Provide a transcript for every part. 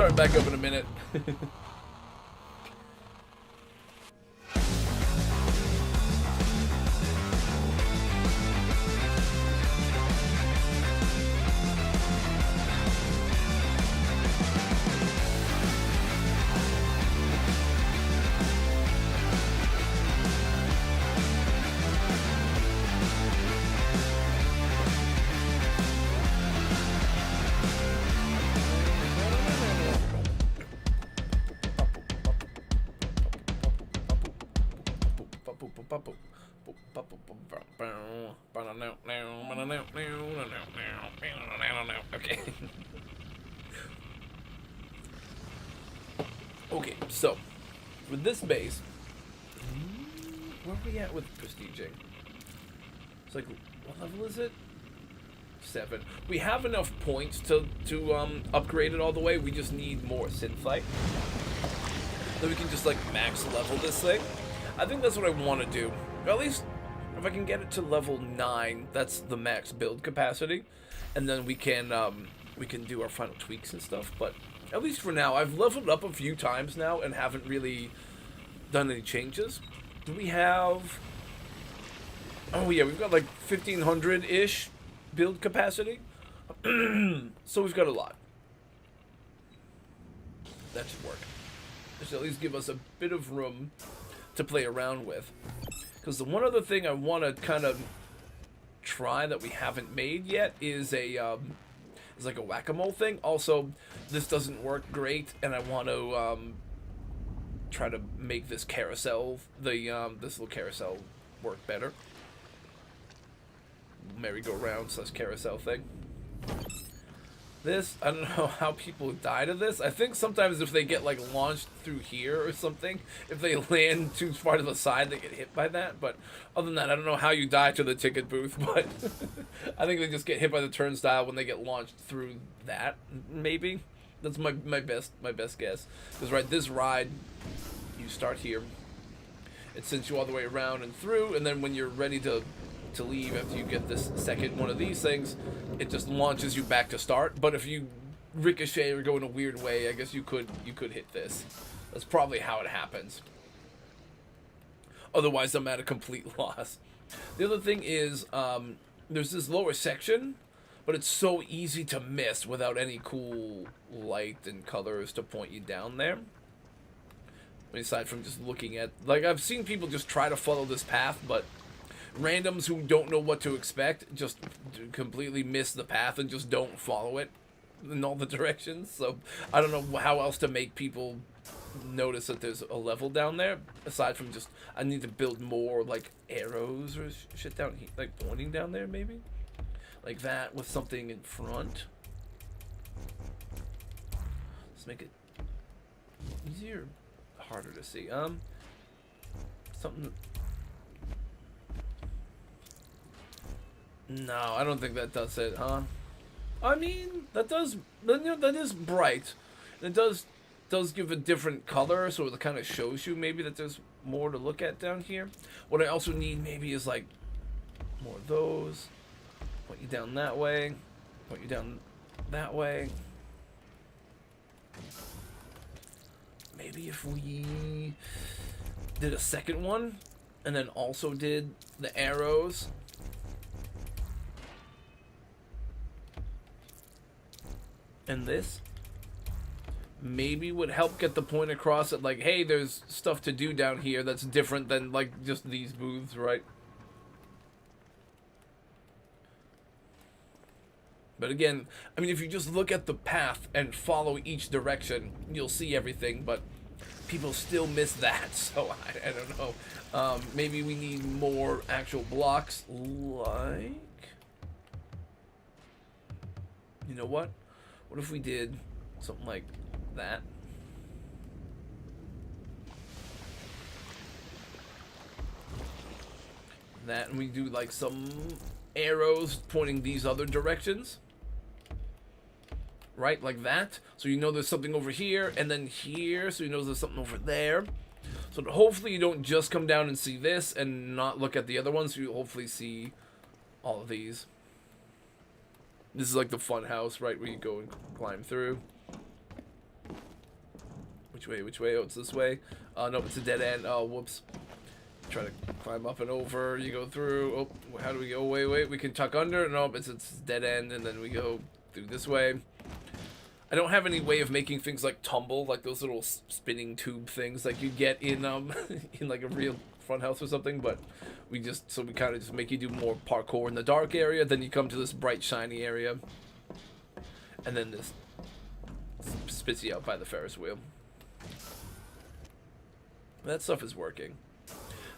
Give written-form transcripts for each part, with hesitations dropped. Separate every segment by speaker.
Speaker 1: starting back up in a minute. Okay. Okay, so with this base, where are we at with prestiging? It's like, what level is it? 7. We have enough points to upgrade it all the way. We just need more synthite. Then we can just like max level this thing. I think that's what I want to do. Or at least if I can get it to level 9, that's the max build capacity, and then we can do our final tweaks and stuff. But at least for now, I've leveled up a few times now and haven't really done any changes. Do we have? Oh yeah, we've got like 1500-ish build capacity. So we've got a lot. That should work. This should at least give us a bit of room to play around with. Because the one other thing I want to kind of try that we haven't made yet is a is like a whack-a-mole thing. Also, this doesn't work great, and I want to try to make this carousel, this little carousel, work better. Merry-go-round / carousel thing. This, I don't know how people die to this. I think sometimes if they get like launched through here or something, if they land too far to the side, they get hit by that. But other than that, I don't know how you die to the ticket booth, but I think they just get hit by the turnstile when they get launched through that, maybe. That's my best guess. Because right, this ride, you start here. It sends you all the way around and through, and then when you're ready to leave after you get this second one of these things, it just launches you back to start. But if you ricochet or go in a weird way, I guess you could hit this. That's probably how it happens. Otherwise, I'm at a complete loss. The other thing is, there's this lower section, but it's so easy to miss without any cool light and colors to point you down there. Aside from just looking at, like, I've seen people just try to follow this path, but randoms who don't know what to expect just completely miss the path and just don't follow it in all the directions. So I don't know how else to make people notice that there's a level down there, aside from just I need to build more like arrows or shit down here, like pointing down there, maybe like that with something in front. Let's make it easier, harder to see. Something. No, I don't think that does it, huh? I mean, that does, you know, that is bright. It does give a different color, so it kind of shows you maybe that there's more to look at down here. What I also need maybe is like more of those. Point you down that way. Point you down that way. Maybe if we did a second one, and then also did the arrows. And this maybe would help get the point across that, like, hey, there's stuff to do down here that's different than, like, just these booths, right? But again, I mean, if you just look at the path and follow each direction, you'll see everything, but people still miss that, so I don't know. Maybe we need more actual blocks, like... You know what? What if we did something like that? That, and we do like some arrows pointing these other directions. Right, like that. So you know there's something over here, and then here, so you know there's something over there. So hopefully you don't just come down and see this and not look at the other ones, so you hopefully see all of these. This is like the fun house, right, where you go and climb through. Which way? Which way? Oh, it's this way. No, it's a dead end. Oh, whoops. Try to climb up and over. You go through. Oh, how do we go? Wait, wait. We can tuck under. No, it's dead end, and then we go through this way. I don't have any way of making things like tumble, like those little spinning tube things like you get in in like a real front house or something. But we kind of just make you do more parkour in the dark area. Then you come to this bright, shiny area, and then this spits you out by the Ferris wheel. That stuff is working.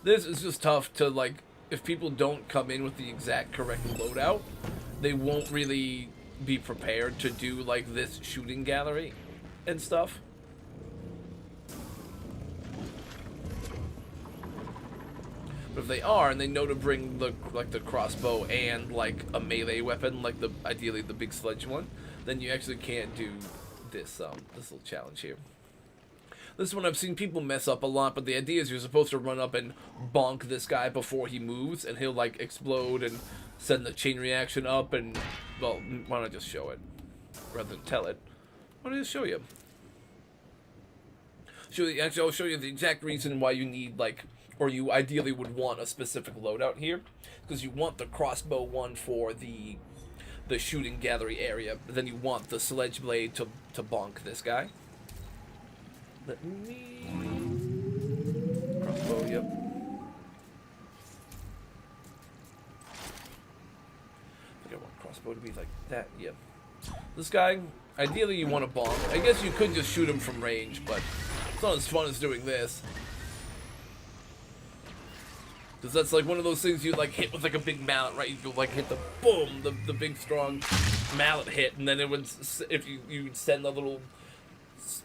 Speaker 1: This is just tough to, like, if people don't come in with the exact correct loadout, they won't really be prepared to do, like, this shooting gallery and stuff. But if they are, and they know to bring the, like, the crossbow and, like, a melee weapon, like ideally the big sledge one, then you actually can do this little challenge here. This one I've seen people mess up a lot, but the idea is you're supposed to run up and bonk this guy before he moves, and he'll, like, explode and send the chain reaction up, and, well, why don't I just show it? Rather than tell it. Why don't I just show you? Actually, I'll show you the exact reason why you need, like, or you ideally would want a specific loadout here. Because you want the crossbow one for the shooting gallery area, but then you want the sledge blade to bonk this guy. Let me... Crossbow, yep. I think I want crossbow to be like that, yep. This guy, ideally you want to bonk. I guess you could just shoot him from range, but it's not as fun as doing this. Because that's like one of those things you like hit with like a big mallet, right? You like hit the boom, the big strong mallet hit, and then it would, if you would send a little,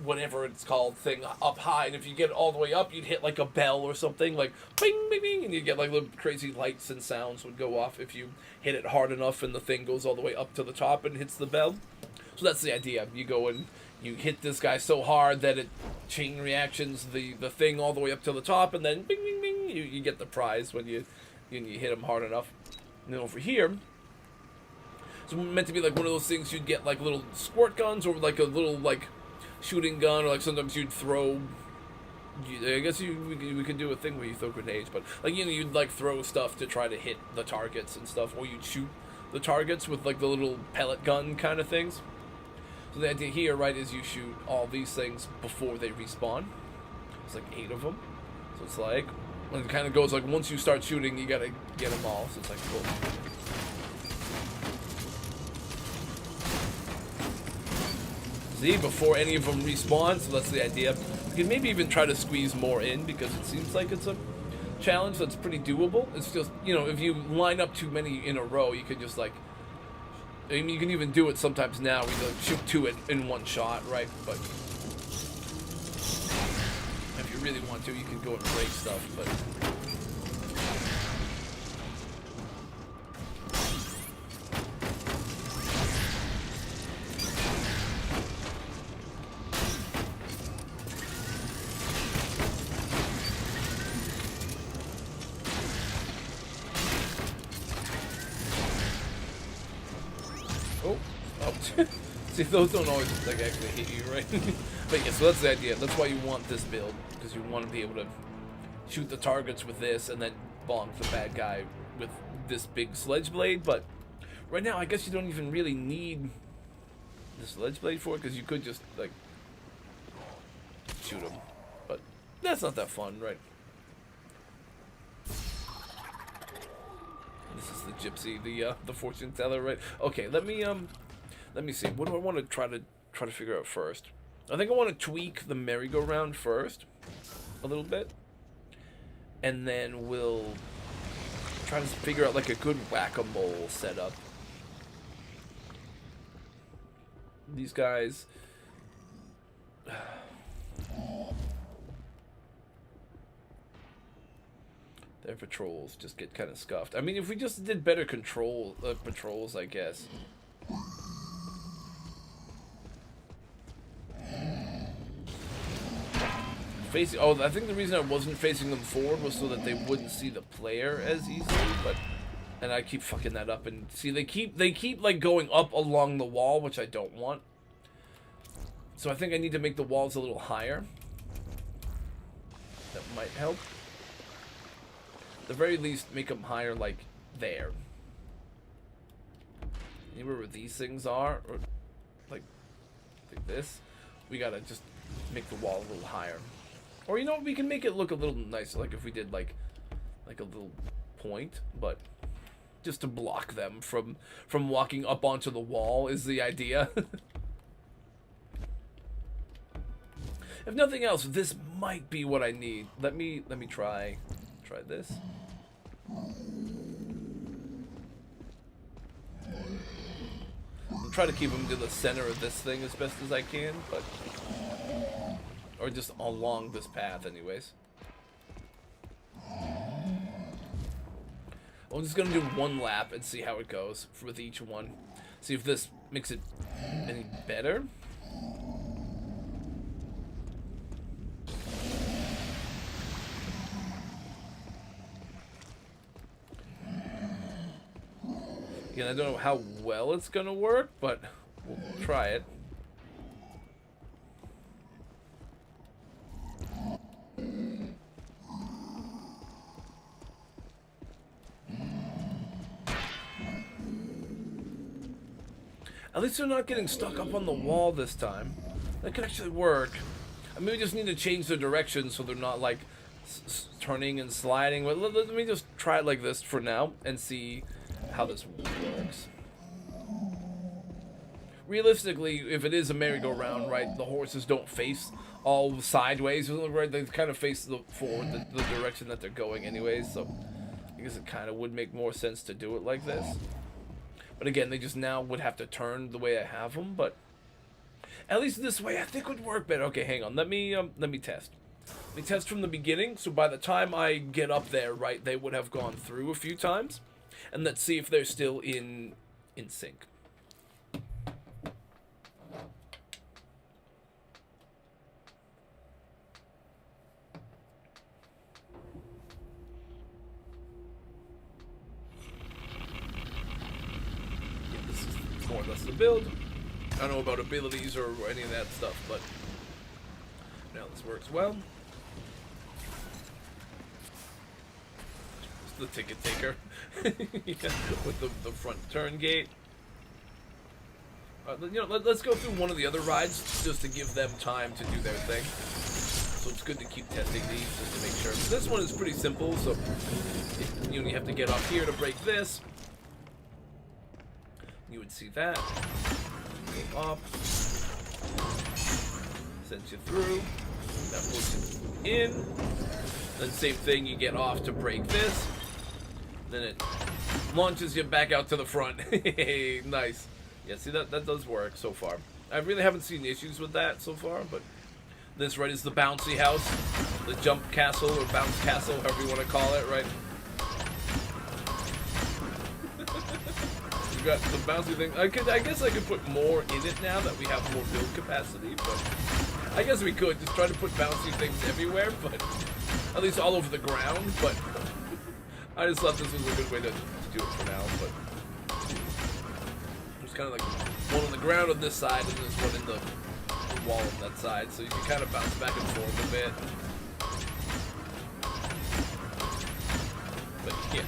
Speaker 1: whatever it's called, thing up high, and if you get it all the way up, you'd hit like a bell or something, like bing, bing, bing, and you'd get like little crazy lights and sounds would go off if you hit it hard enough and the thing goes all the way up to the top and hits the bell. So that's the idea. You go and you hit this guy so hard that it chain reactions the thing all the way up to the top, and then bing, bing, bing, you get the prize when you hit him hard enough. And then over here, it's meant to be like one of those things you'd get like little squirt guns or like a little like shooting gun, or like sometimes you'd throw. I guess we could do a thing where you throw grenades, but like you'd like throw stuff to try to hit the targets and stuff, or you'd shoot the targets with like the little pellet gun kind of things. So the idea here, right, is you shoot all these things before they respawn. It's like 8 of them. So it's like, when it kind of goes like, once you start shooting, you gotta get them all. So it's like, cool. See, before any of them respawn, so that's the idea. You can maybe even try to squeeze more in, because it seems like it's a challenge that's pretty doable. It's just, if you line up too many in a row, you could just like, I mean, you can even do it sometimes now. We like shoot 2 in one shot, right? But if you really want to, you can go and break stuff. But see, those don't always like actually hit you, right? But yeah, so that's the idea. That's why you want this build, because you want to be able to shoot the targets with this and then bonk the bad guy with this big sledge blade. But right now, I guess you don't even really need the sledge blade for it, because you could just like shoot him. But that's not that fun, right? This is the gypsy, the fortune teller, right? Okay, let me see. What do I want to try to figure out first? I think I want to tweak the merry-go-round first, a little bit, and then we'll try to figure out like a good whack-a-mole setup. These guys, their patrols just get kind of scuffed. I mean, if we just did better patrols, I guess. I think the reason I wasn't facing them forward was so that they wouldn't see the player as easily, and I keep fucking that up, and see, they keep like going up along the wall, which I don't want. So I think I need to make the walls a little higher. That might help. At the very least, make them higher, like, there. Anywhere where these things are, or, like this, we gotta just make the wall a little higher. Or, you know, we can make it look a little nicer, like if we did, like a little point, but just to block them from walking up onto the wall is the idea. If nothing else, this might be what I need. Let me try this. I'll try to keep them to the center of this thing as best as I can, but or just along this path, anyways. I'm just gonna do one lap and see how it goes with each one. See if this makes it any better. Again, I don't know how well it's gonna work, but we'll try it. At least they're not getting stuck up on the wall this time. That could actually work. I mean, we just need to change the direction so they're not like turning and sliding. But let me just try it like this for now and see how this works. Realistically, if it is a merry-go-round, right, the horses don't face all sideways, right? They kind of face the forward, the direction that they're going anyways, so I guess it kind of would make more sense to do it like this. But again, they just now would have to turn the way I have them, but at least this way I think would work better. Okay, hang on, let me test. Let me test from the beginning, so by the time I get up there, right, they would have gone through a few times. And let's see if they're still in sync. Yeah, this is more or less the build. I don't know about abilities or any of that stuff, but now this works well. The ticket taker. Yeah, with the front turn gate. You know, let's go through one of the other rides just to give them time to do their thing. So it's good to keep testing these just to make sure. This one is pretty simple, so you only have to get up here to break this. You would see that. Go up. Sends you through. That pulls you in. Then same thing, you get off to break this. Then it launches you back out to the front. Nice. Yeah, see, that does work so far. I really haven't seen issues with that so far, but this, right, is the bouncy house. The jump castle, or bounce castle, however you want to call it, right? You got the bouncy thing. I guess I could put more in it now that we have more build capacity, but I guess we could just try to put bouncy things everywhere, but at least all over the ground, but I just thought this was a good way to do it for now, but there's kind of like one on the ground on this side and there's one in the wall on that side, so you can kind of bounce back and forth a bit. But yeah.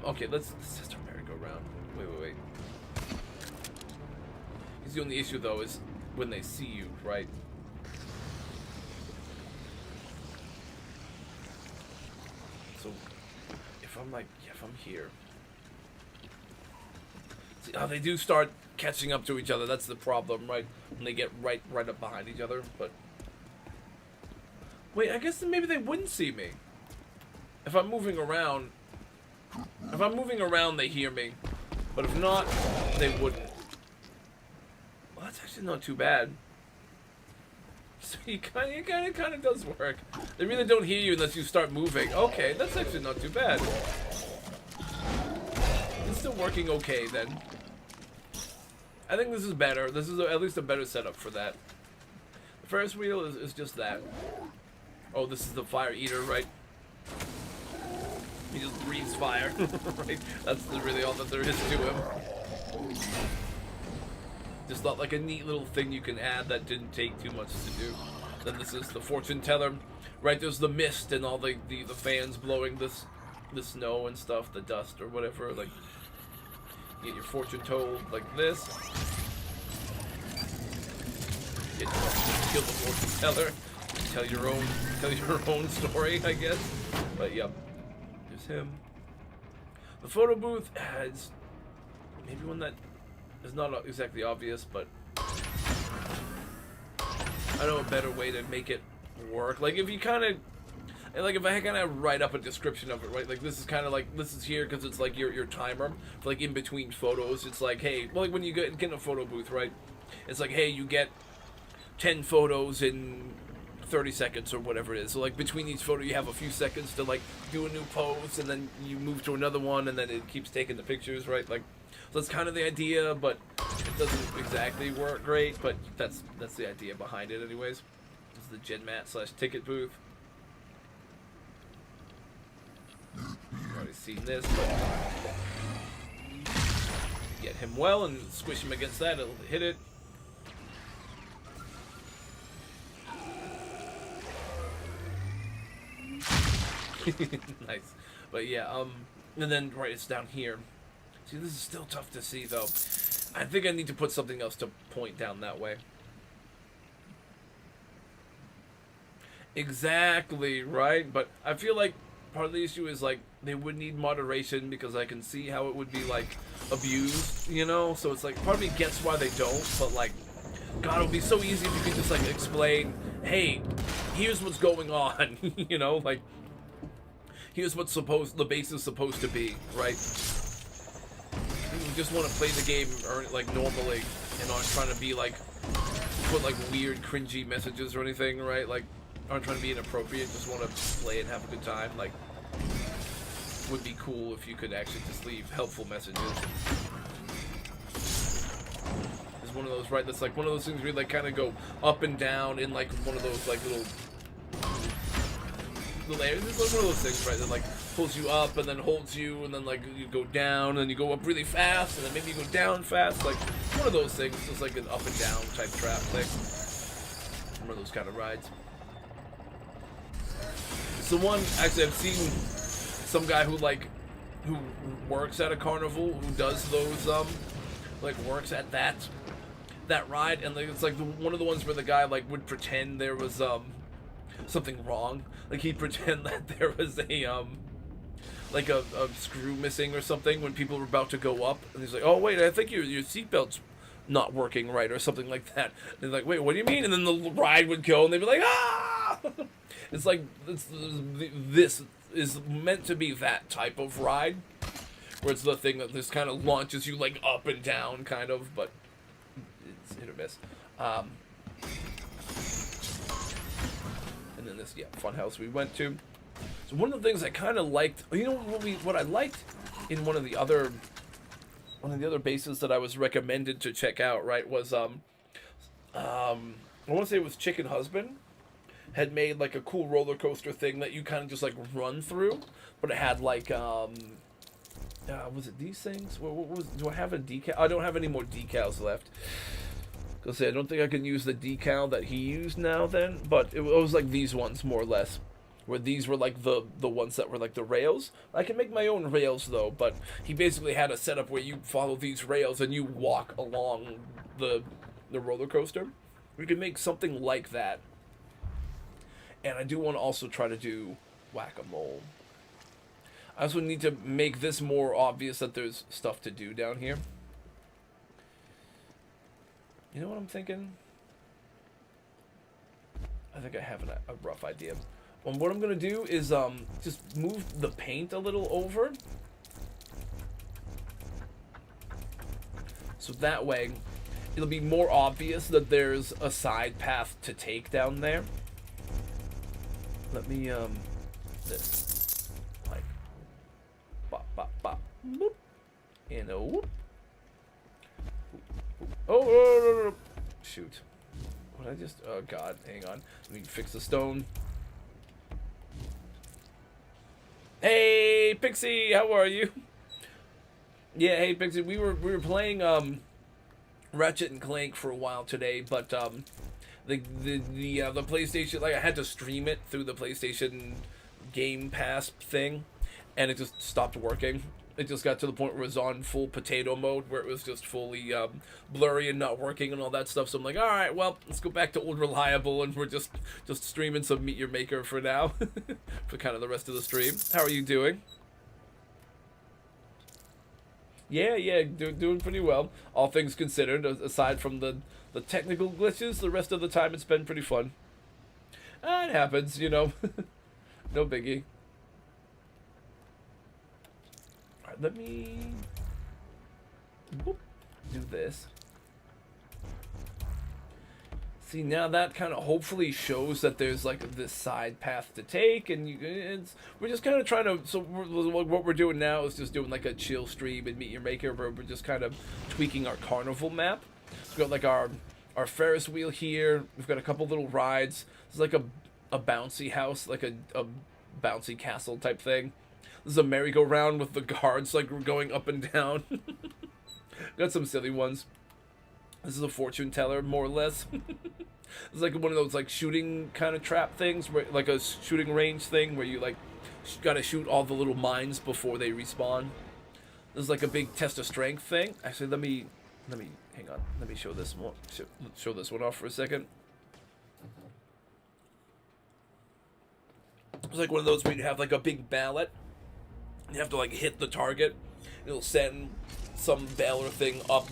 Speaker 1: Okay, let's just our merry-go-round. Wait. Because the only issue though is when they see you, right? So if I'm like, yeah, if I'm here, see, oh, they do start catching up to each other. That's the problem, right? When they get right up behind each other. But wait, I guess then maybe they wouldn't see me. If I'm moving around, they hear me. But if not, they wouldn't. Well, that's actually not too bad. So it kind of does work. They really don't hear you unless you start moving. Okay, that's actually not too bad. It's still working okay then. I think this is better. This is at least a better setup for that. The Ferris wheel is just that. Oh, this is the fire eater, right? He just breathes fire, right? That's really all that there is to him. Just thought like a neat little thing you can add that didn't take too much to do. Then this is the fortune teller, right? There's the mist and all the fans blowing the snow and stuff, the dust or whatever. Like, you get your fortune told like this. Get kill the fortune teller. Tell your own story, I guess. But yep, there's him. The photo booth has maybe one that is not exactly obvious, but I know a better way to make it work. Like if you kind of, like if I kind of write up a description of it, right? Like this is kind of like, this is here because it's like your timer for like in between photos. It's like, hey, well, like when you get in a photo booth, right? It's like, hey, you get 10 photos in 30 seconds or whatever it is. So like between each photo you have a few seconds to like do a new pose, and then you move to another one, and then it keeps taking the pictures, right? Like, so that's kind of the idea, but it doesn't exactly work great, but that's the idea behind it anyways. This is the GenMat / ticket booth. You've already seen this, but get him well and squish him against that, it'll hit it. Nice. But yeah, and then right, it's down here. See, this is still tough to see though. I think I need to put something else to point down that way. Exactly, right? But I feel like part of the issue is like they would need moderation, because I can see how it would be like abused, you know? So it's like part of me gets why they don't, but like, God, it would be so easy if you could just like explain, hey, here's what's going on, you know? Like, here's what's the base is supposed to be, right? You just want to play the game like normally, and aren't trying to be like, put like weird cringy messages or anything, right? Like, aren't trying to be inappropriate, just want to play and have a good time. Like, would be cool if you could actually just leave helpful messages. It's one of those, right? That's like one of those things where you like kind of go up and down in like one of those like little areas. It's like one of those things, right? That like pulls you up and then holds you, and then like you go down, and then you go up really fast, and then maybe you go down fast. Like one of those things, just like an up and down type trap thing. One of those kind of rides. So one, actually, I've seen some guy who works at a carnival, who does those like works at that ride, and like it's like one of the ones where the guy like would pretend there was something wrong. Like he'd pretend that there was a like a screw missing or something when people were about to go up, and he's like, oh wait, I think your seatbelt's not working right or something like that. And they're like, wait, what do you mean? And then the ride would go, and they'd be like, ah. It's like this is meant to be that type of ride, where it's the thing that just kind of launches you like up and down, kind of, but it's hit or miss. And then this, yeah, fun house we went to. So one of the things I kind of liked, you know, what I liked in one of the other bases that I was recommended to check out, right, was I want to say it was Chicken Husband had made like a cool roller coaster thing that you kind of just like run through, but it had like was it these things? What was? Do I have a decal? I don't have any more decals left. Cause I don't think I can use the decal that he used now then, but it was like these ones more or less, where these were like the ones that were like the rails. I can make my own rails though, but he basically had a setup where you follow these rails and you walk along the roller coaster. We could make something like that. And I do want to also try to do whack-a-mole. I also need to make this more obvious that there's stuff to do down here. You know what I'm thinking? I think I have a rough idea. What I'm going to do is just move the paint a little over. So that way, it'll be more obvious that there's a side path to take down there. Let me, this, like, bop, bop, bop, boop, and a whoop. Oh, shoot. What I just, oh god, hang on. Let me fix the stone. Hey, Pixie, how are you? Yeah, hey, Pixie, we were playing, Ratchet and Clank for a while today, but, The PlayStation, like I had to stream it through the PlayStation Game Pass thing, and it just stopped working. It just got to the point where it was on full potato mode, where it was just fully blurry and not working and all that stuff. So I'm like, all right, well, let's go back to old reliable, and we're just streaming some Meet Your Maker for now, for kind of the rest of the stream. How are you doing? Yeah, doing pretty well, all things considered. Aside from the technical glitches, the rest of the time it's been pretty fun. It happens, you know. No biggie. Alright, let me do this. See, now that kind of hopefully shows that there's like this side path to take, and we're just kind of trying to. So what we're doing now is just doing like a chill stream and Meet Your Maker, where we're just kind of tweaking our Carnival map. We've got like our Ferris wheel here. We've got a couple little rides. There's like a bouncy house, like a bouncy castle type thing. There's a merry-go-round with the guards like going up and down. Got some silly ones. This is a fortune teller, more or less. It's like one of those like shooting kind of trap things, where like a shooting range thing where you like gotta shoot all the little mines before they respawn. There's like a big test of strength thing. Actually, let me hang on. Let me show this one. Show this one off for a second. It's like one of those where you have like a big mallet. You have to like hit the target. It'll send some bell or thing up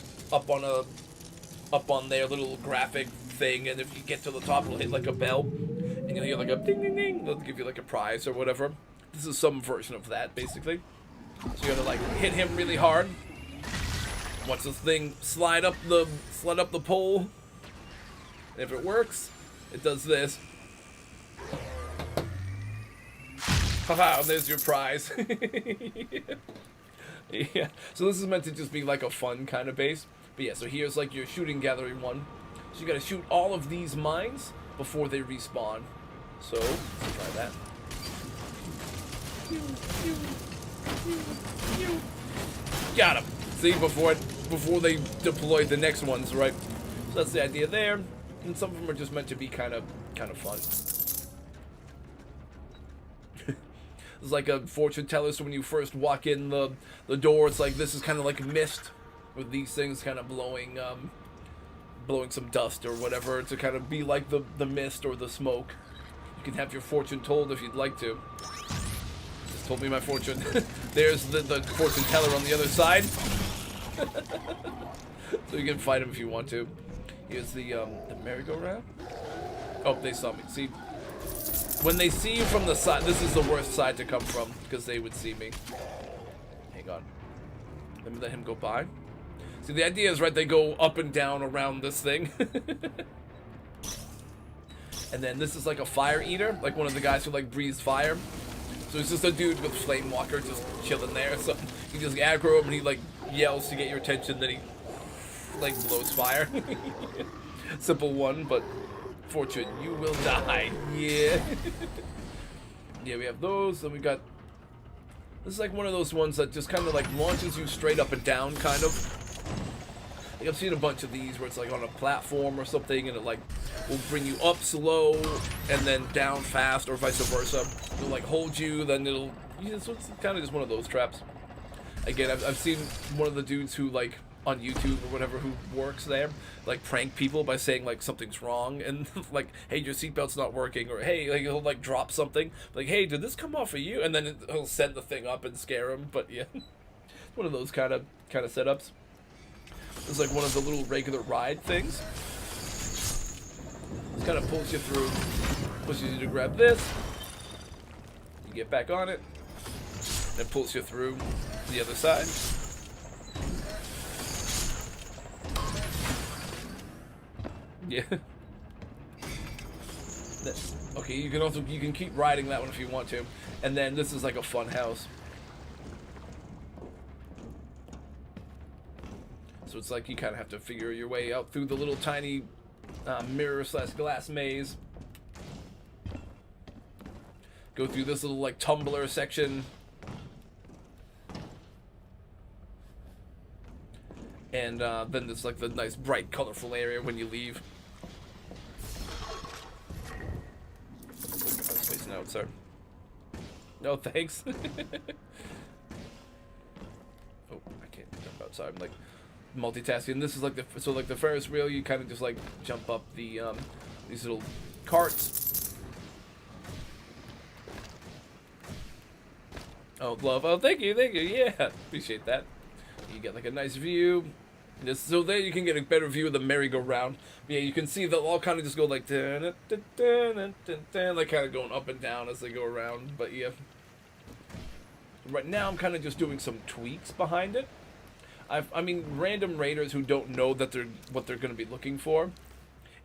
Speaker 1: on their little graphic thing, and if you get to the top, it'll hit like a bell, and you'll hear like a ding ding ding. They'll give you like a prize or whatever. This is some version of that, basically. So you gotta like hit him really hard. Watch this thing slide up the pole. And if it works, it does this. Haha, and there's your prize. Yeah. So this is meant to just be like a fun kind of base. But yeah, so here's like your shooting gathering one. So you gotta shoot all of these mines before they respawn. So, let's try that. Got him! See, before they deploy the next ones, right? So that's the idea there. And some of them are just meant to be kind of fun. It's like a fortune teller, so when you first walk in the door, it's like this is kind of like mist, with these things kind of blowing some dust or whatever to kind of be like the mist or the smoke. You can have your fortune told if you'd like to. Just told me my fortune. There's the fortune teller on the other side. So you can fight him if you want to. Here's the merry-go-round. Oh, they saw me. See, when they see you from the side, this is the worst side to come from, because they would see me. Hang on. Let me let him go by. See, the idea is, right, they go up and down around this thing. And then this is like a fire eater, like one of the guys who like breathes fire. So it's just a dude with flame walker just chilling there. So you just aggro him and he like yells to get your attention, then he like blows fire. Simple one, but fortune, you will die. Yeah. Yeah, we have those. Then we got, this is like one of those ones that just kind of like launches you straight up and down, kind of. Like I've seen a bunch of these where it's like on a platform or something, and it like will bring you up slow and then down fast, or vice versa. It'll like hold you, then it'll, so it's kind of just one of those traps. Again, I've seen one of the dudes who like on YouTube or whatever who works there like prank people by saying like something's wrong, and like, hey, your seatbelt's not working, or hey, like he'll like drop something like, hey, did this come off of you? And then he'll send the thing up and scare him. But yeah, one of those kind of setups. It's like one of the little regular ride things. It kind of pulls you through, pushes you to grab this. You get back on it, and it pulls you through the other side. Yeah. Okay, you can keep riding that one if you want to, and then this is like a fun house. So it's like you kind of have to figure your way out through the little tiny mirror/glass maze. Go through this little like tumbler section. And then there's like the nice bright colorful area when you leave. sir. No, thanks. Oh, I can't jump outside. I'm like multitasking. This is like the Ferris wheel. You kind of just like jump up the these little carts. Oh, glove. Oh, thank you. Yeah, appreciate that. You get like a nice view. So there you can get a better view of the merry-go-round. Yeah, you can see they'll all kind of just go like like kind of going up and down as they go around. But yeah, right now I'm kind of just doing some tweaks behind it. I mean, random raiders who don't know that what they're going to be looking for,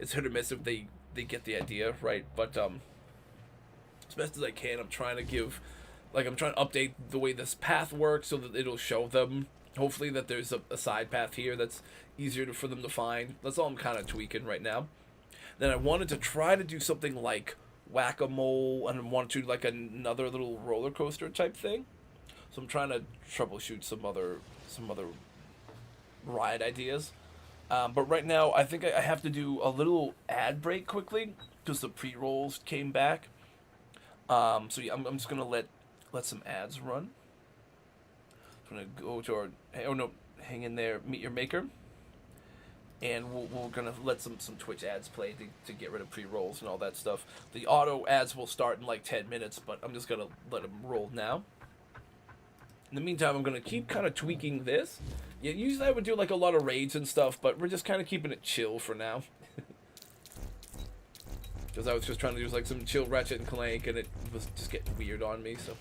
Speaker 1: it's hit or miss if they get the idea right. But as best as I can, I'm trying to update the way this path works so that it'll show them. Hopefully that there's a side path here that's easier for them to find. That's all I'm kind of tweaking right now. Then I wanted to try to do something like whack-a-mole, and I wanted to do like another little roller coaster type thing. So I'm trying to troubleshoot some other ride ideas. But right now I think I have to do a little ad break quickly because the pre-rolls came back. So yeah, I'm just gonna let some ads run. I'm gonna go to our hang in there, meet your maker, and we're gonna let some Twitch ads play to get rid of pre-rolls and all that stuff. The auto ads will start in like 10 minutes, but I'm just gonna let them roll now. In the meantime, I'm gonna keep kind of tweaking this. Yeah, usually I would do like a lot of raids and stuff, but we're just kind of keeping it chill for now. Because I was just trying to do like some chill Ratchet and Clank, and it was just getting weird on me, so.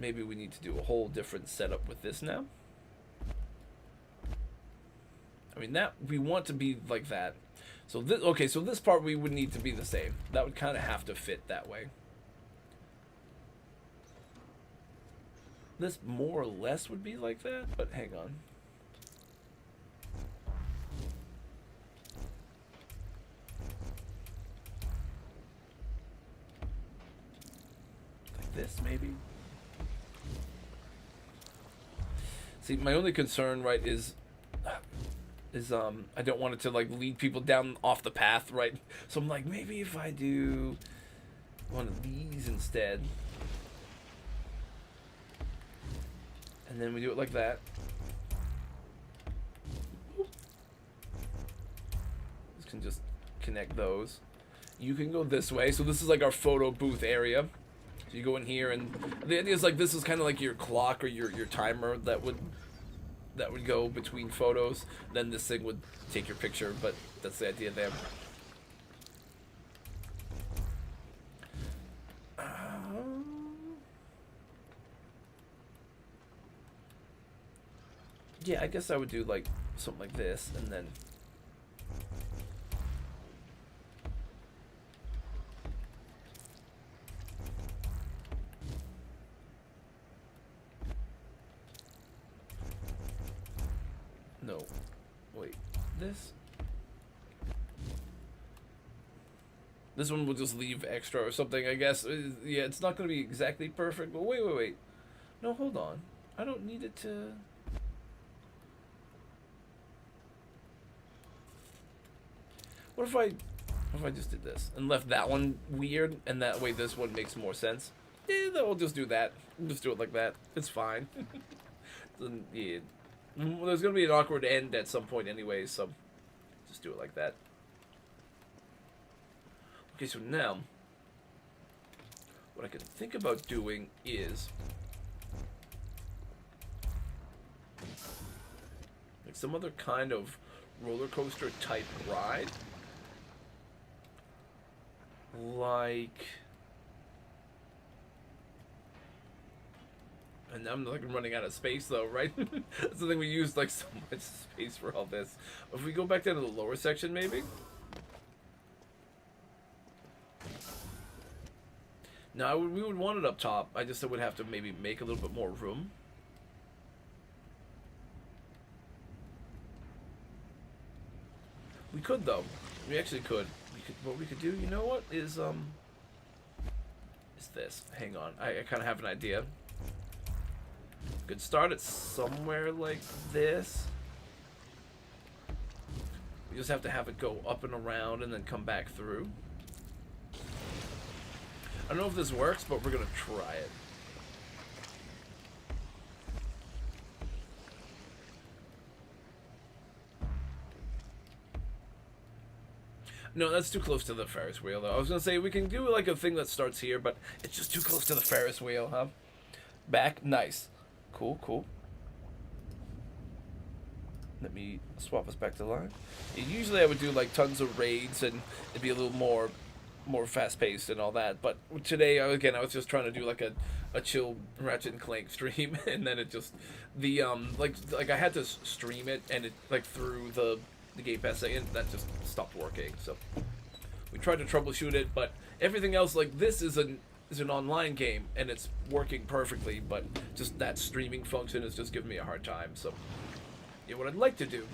Speaker 1: Maybe we need to do a whole different setup with this now. I mean, that we want to be like that. So this, okay, so this part we would need to be the same. That would kind of have to fit that way. This more or less would be like that, but hang on. Like this, maybe? See, my only concern, right, is I don't want it to like lead people down off the path, right? So I'm like, maybe if I do one of these instead, and then we do it like that. This can just connect those. You can go this way. So this is like our photo booth area. So you go in here, and the idea is like this is kind of like your clock or your timer that would go between photos. Then this thing would take your picture, but that's the idea there. Yeah, I guess I would do like something like this, and then no, wait, this one will just leave extra or something, I guess. Yeah, it's not going to be exactly perfect, but wait. No, hold on. I don't need it to... What if I just did this and left that one weird, and that way this one makes more sense? Yeah, then we'll just do that. We'll just do it like that. It's fine. Then, yeah. There's going to be an awkward end at some point anyway, so just do it like that. Okay, so now, what I can think about doing is like some other kind of roller coaster type ride. Like, and I'm like running out of space though, right? That's the thing, we used like so much space for all this. If we go back down to the lower section, maybe. No, we would want it up top. I just would have to maybe make a little bit more room. We could though. We actually could. What we could do, you know what, is this. Hang on. I kind of have an idea. Could start it somewhere like this. You just have to have it go up and around and then come back through. I don't know if this works, but we're gonna try it. No, that's too close to the Ferris wheel, though. I was gonna say we can do like a thing that starts here, but it's just too close to the Ferris wheel, huh? Back, nice. Cool, cool. Let me swap us back to line. Usually I would do like tons of raids and it'd be a little more fast-paced and all that, but today, again, I was just trying to do like a chill Ratchet and Clank stream, and then it just, the, like I had to stream it, and it, like, through the Game Pass thing, and that just stopped working, so we tried to troubleshoot it, but everything else, like, this is an online game, and it's working perfectly, but just that streaming function is just giving me a hard time, so, yeah, what I'd like to do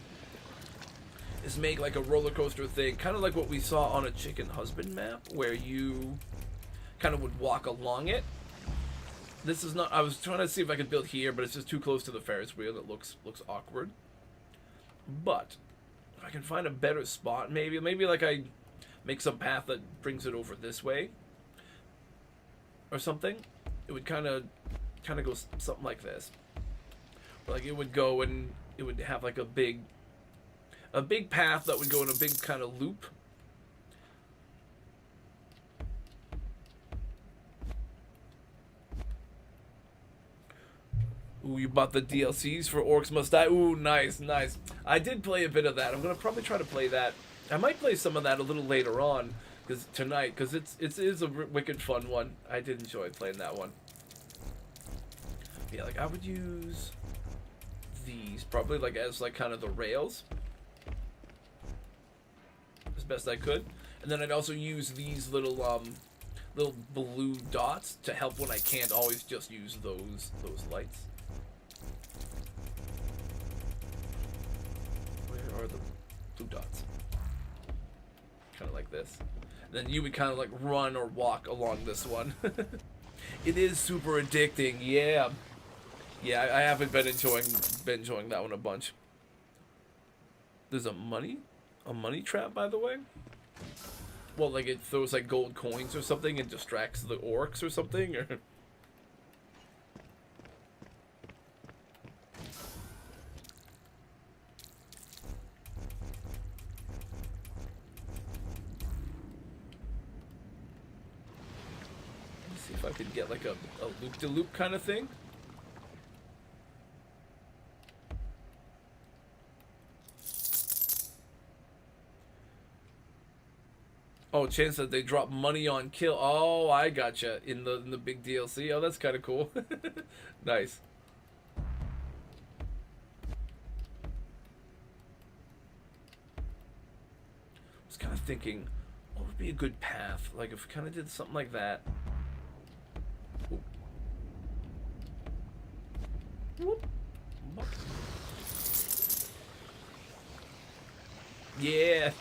Speaker 1: is make like a roller coaster thing, kind of like what we saw on a Chicken Husband map, where you kind of would walk along it. This is not, I was trying to see if I could build here, but it's just too close to the Ferris wheel. It looks awkward. But if I can find a better spot, maybe like I make some path that brings it over this way or something, it would kind of go something like this. Like it would go and it would have like a big path that would go in a big kind of loop. Ooh, you bought the DLCs for Orcs Must Die. Ooh, nice, nice. I did play a bit of that. I'm gonna probably try to play that. I might play some of that a little later on, because it is a wicked fun one. I did enjoy playing that one. Yeah, like I would use these probably like as like kind of the rails. As best I could, and then I'd also use these little blue dots to help when I can't always just use those lights. Where are the blue dots? Kind of like this. And then you would kind of like run or walk along this one. It is super addicting, yeah. Yeah, I haven't been enjoying that one a bunch. There's a money trap, by the way. Well, like it throws like gold coins or something and distracts the orcs or something, or let me see if I could get like a loop-de-loop kind of thing. Oh, chance that they drop money on kill. Oh, I gotcha. In the big DLC. Oh, that's kind of cool. Nice. I was kind of thinking, what would be a good path? Like if we kind of did something like that. Ooh. Whoop. Yeah.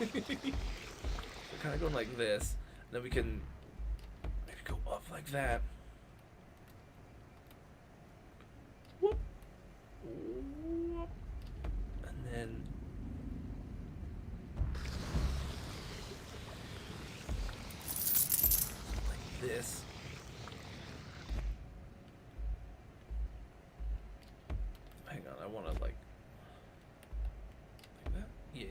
Speaker 1: Kind of going like this, then we can maybe go up like that. Whoop. Whoop. And then like this. Hang on, I want to like that. Yeah.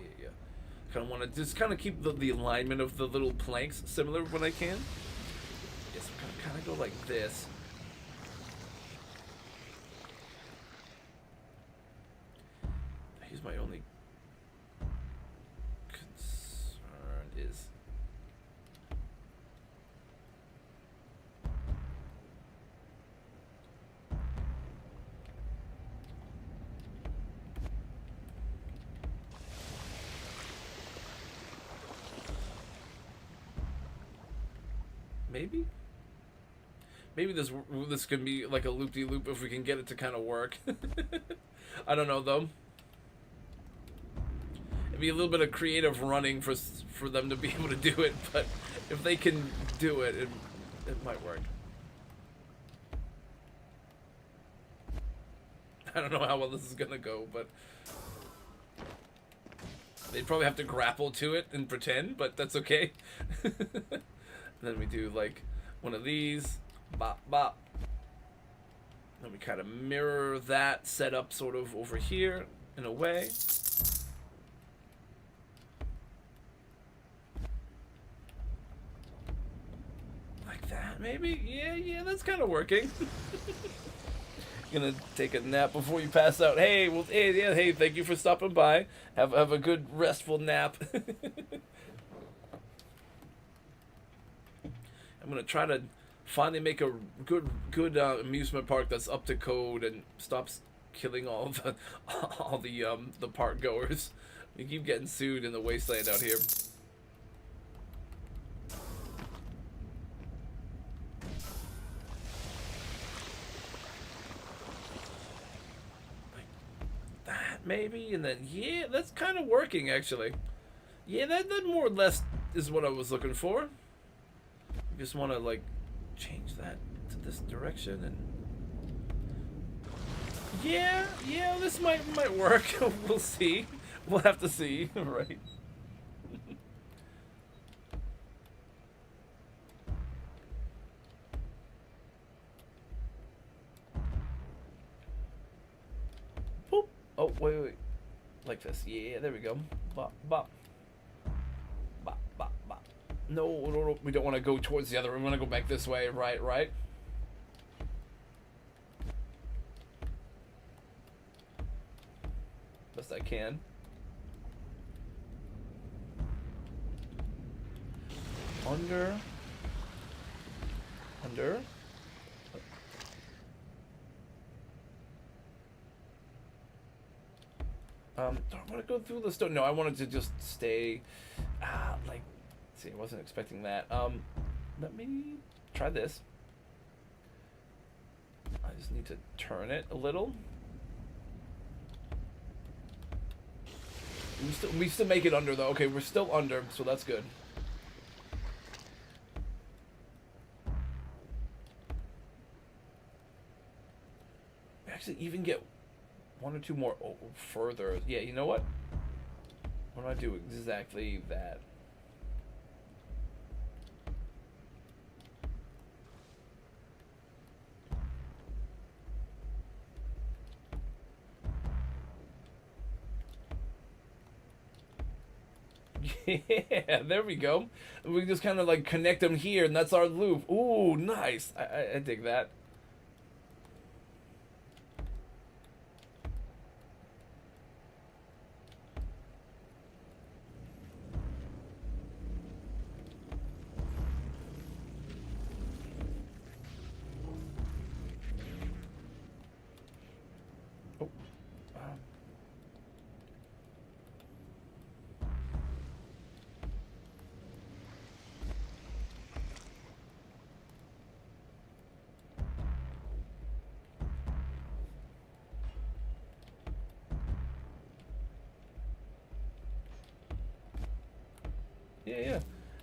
Speaker 1: Kind of want to just kind of keep the alignment of the little planks similar when I can. Yes, I'm gonna kind of go like this. Here's my only concern is maybe this can be like a loop-de-loop if we can get it to kind of work. I don't know though. It'd be a little bit of creative running for them to be able to do it, but if they can do it, it might work. I don't know how well this is gonna go, but They'd probably have to grapple to it and pretend, but that's okay. Then we do like one of these, bop bop. Then we kind of mirror that setup sort of over here in a way. Like that, maybe? Yeah, that's kind of working. Gonna take a nap before you pass out. Hey, well, hey, thank you for stopping by. Have a good restful nap. I'm gonna try to finally make a good amusement park that's up to code and stops killing all the park goers. We keep getting sued in the wasteland out here. Maybe, and then yeah, that's kind of working actually. Yeah, that more or less is what I was looking for. I just want to like change that to this direction, and yeah, this might work. We'll see. We'll have to see, right? Boop. Oh, wait. Like this. Yeah, there we go. Bop, bop. Bop, bop, bop. No, we don't want to go towards the other. We want to go back this way. Right. Best I can. Under. Do I want to go through the stone? No, I wanted to just stay, like, see, I wasn't expecting that. Let me try this. I just need to turn it a little. We still make it under though. Okay, we're still under, so that's good. We actually even get one or two more further. Yeah, you know what? Why don't I do exactly that? Yeah, there we go. We just kind of like connect them here, and that's our loop. Ooh, nice. I dig that.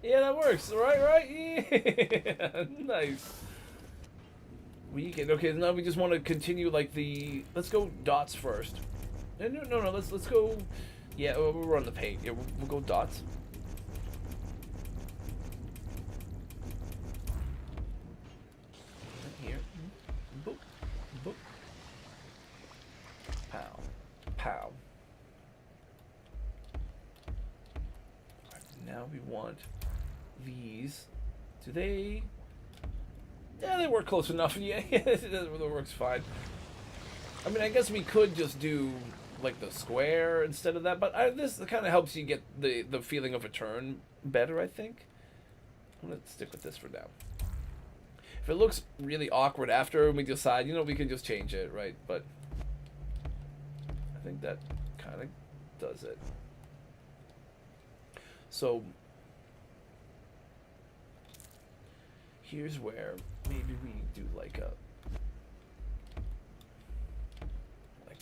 Speaker 1: Yeah, that works. Right? Yeah. Nice. We can, okay, now we just want to continue like the, let's go dots first. No, let's go, yeah, we'll run the paint. Yeah, we'll go dots. Here. Boop. Boop. Pow. Pow. Now we want these. Do they? Yeah, they work close enough. Yeah, that works fine. I mean, I guess we could just do like the square instead of that, but this kind of helps you get the feeling of a turn better, I think. I'm gonna stick with this for now. If it looks really awkward after we decide, you know, we can just change it, right? But I think that kind of does it. So here's where maybe we do like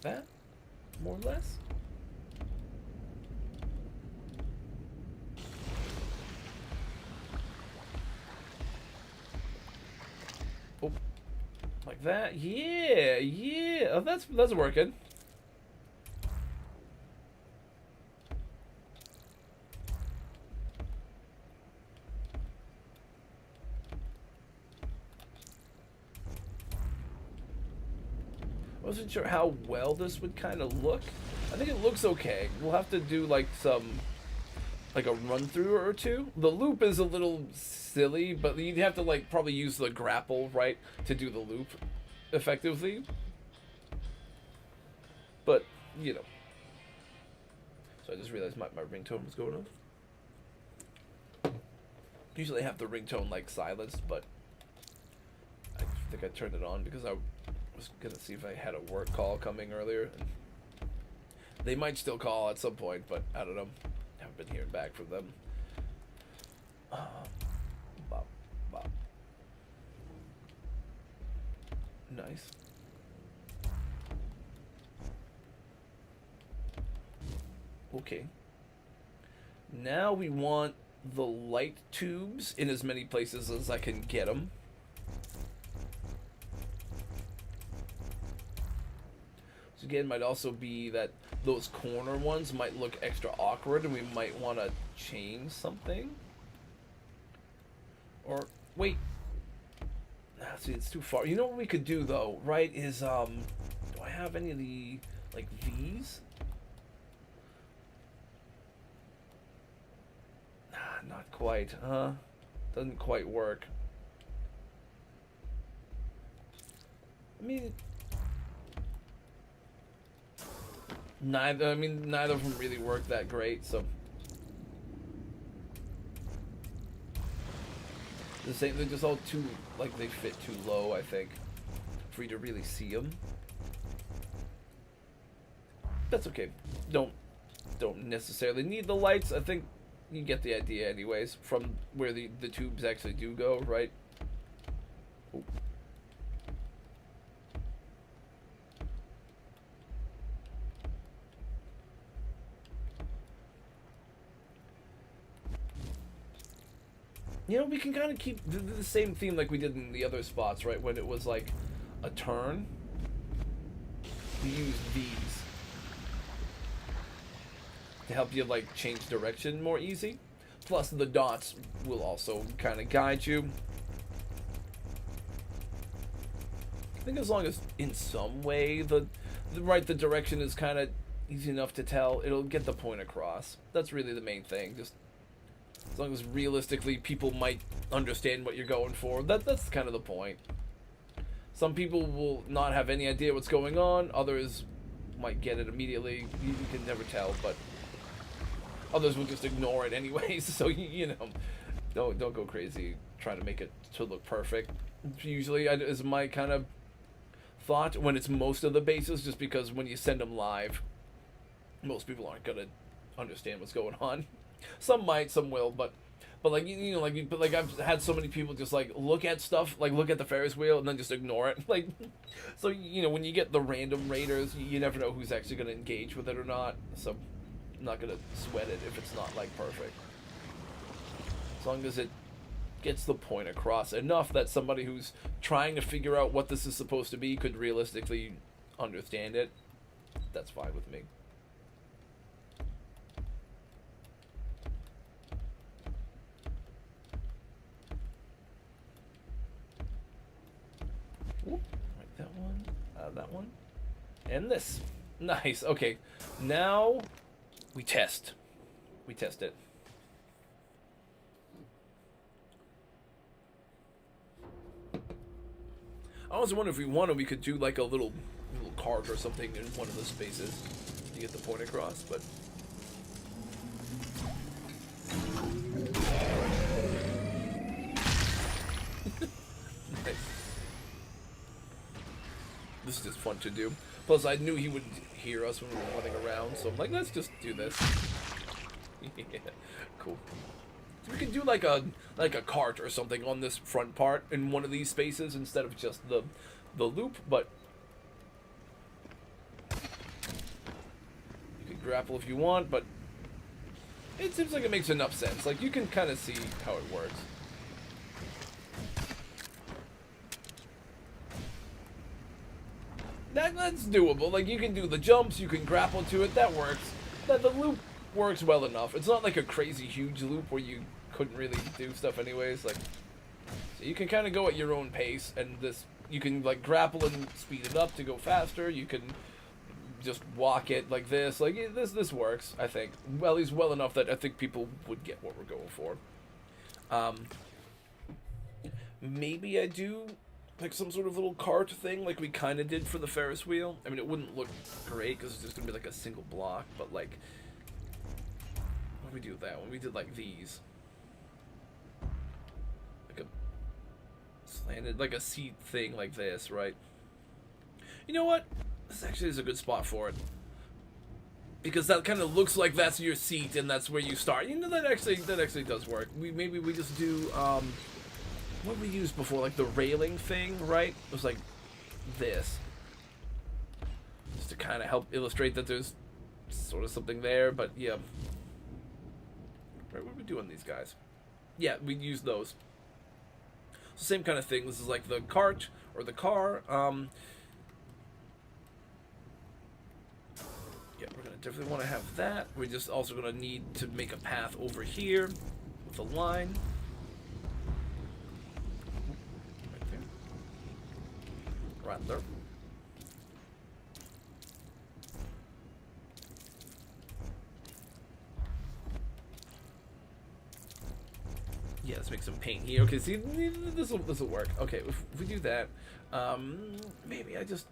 Speaker 1: that, more or less. Oh, like that. Yeah. Oh, that's working. wasn't sure how well this would kind of look. I think it looks okay. We'll have to do like a run through or two. The loop is a little silly, but you'd have to like probably use the grapple, right, to do the loop effectively. But, you know. So I just realized my ringtone was going off. Usually I have the ringtone like silenced, but I think I turned it on because I was gonna see if I had a work call coming earlier. And they might still call at some point, but I don't know. Haven't been hearing back from them. Bop, bop. Nice. Okay. Now we want the light tubes in as many places as I can get them. So again, might also be that those corner ones might look extra awkward and we might want to change something. Or, wait. See, it's too far. You know what we could do, though, right, is, do I have any of the, like, these? Not quite, huh? Doesn't quite work. I mean, neither of them really work that great, so. The same, they're just all too, like, they fit too low, I think, for you to really see them. That's okay. Don't necessarily need the lights. I think you get the idea anyways, from where the tubes actually do go, right? Ooh. You know, we can kind of keep the same theme like we did in the other spots, right? When it was like a turn, we use these to help you like change direction more easy. Plus the dots will also kind of guide you. I think as long as in some way the direction is kind of easy enough to tell, it'll get the point across. That's really the main thing. Just as long as realistically people might understand what you're going for, that's kind of the point. Some people will not have any idea what's going on. Others might get it immediately. You can never tell, but others will just ignore it anyways. So you know, don't go crazy trying to make it to look perfect. Usually is my kind of thought when it's most of the bases, just because when you send them live, most people aren't gonna understand what's going on. Some might, some will, but like but I've had so many people just like look at stuff, like look at the Ferris wheel and then just ignore it. Like, so you know, when you get the random raiders, you never know who's actually gonna engage with it or not. So I'm not gonna sweat it if it's not like perfect. As long as it gets the point across enough that somebody who's trying to figure out what this is supposed to be could realistically understand it, that's fine with me. Ooh, right, that one, and this. Nice. Okay, now we test it. I also wonder if we wanted, we could do like a little card or something in one of the spaces to get the point across, but nice. This is just fun to do. Plus, I knew he wouldn't hear us when we were running around, so I'm like, let's just do this. Yeah, cool. So we can do like a cart or something on this front part in one of these spaces instead of just the loop, but you can grapple if you want, but it seems like it makes enough sense. Like, you can kind of see how it works. That's doable. Like, you can do the jumps, you can grapple to it, that works. The loop works well enough. It's not like a crazy huge loop where you couldn't really do stuff anyways. Like, so you can kind of go at your own pace, and this You can like grapple and speed it up to go faster. You can just walk it like this. Like this works, I think. Well, at least well enough that I think people would get what we're going for. Maybe I do like some sort of little cart thing like we kind of did for the Ferris wheel. I mean, it wouldn't look great because it's just going to be like a single block, but like, what do we do with that one? We did like these. Like a slanted, like a seat thing like this, right? You know what? This actually is a good spot for it. Because that kind of looks like that's your seat and that's where you start. You know, that actually does work. Maybe we just do, what we used before, like the railing thing, right? It was like this. Just to kind of help illustrate that there's sort of something there, but yeah. Right, what are we doing these guys? Yeah, we use those. So same kind of thing. This is like the cart or the car. Yeah, we're gonna definitely want to have that. We're just also gonna need to make a path over here with a line. Right there. Yeah, let's make some paint here. Okay, see, this will work. Okay, if we do that, maybe I just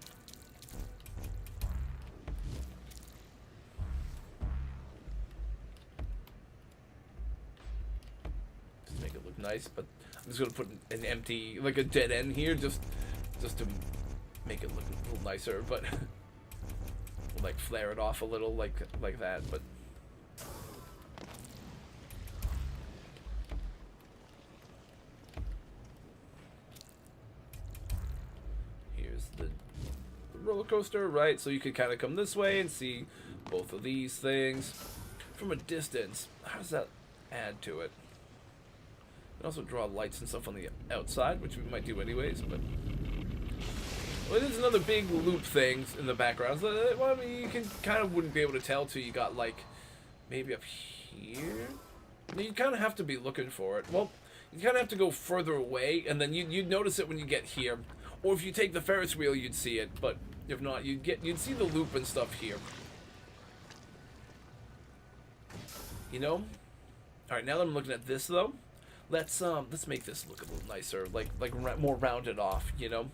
Speaker 1: make it look nice. But I'm just gonna put an empty, like a dead end here, just to make it look a little nicer, but we'll like flare it off a little like that, but here's the roller coaster, right? So you could kind of come this way and see both of these things from a distance. How does that add to it? And also draw lights and stuff on the outside, which we might do anyways, but well, there's another big loop thing in the background. So, well, I mean, you can kind of wouldn't be able to tell till you got like maybe up here. You kind of have to be looking for it. Well, you kind of have to go further away, and then you'd notice it when you get here. Or if you take the Ferris wheel, you'd see it. But if not, you'd see the loop and stuff here. You know. All right, now that I'm looking at this though, let's make this look a little nicer, like more rounded off. You know.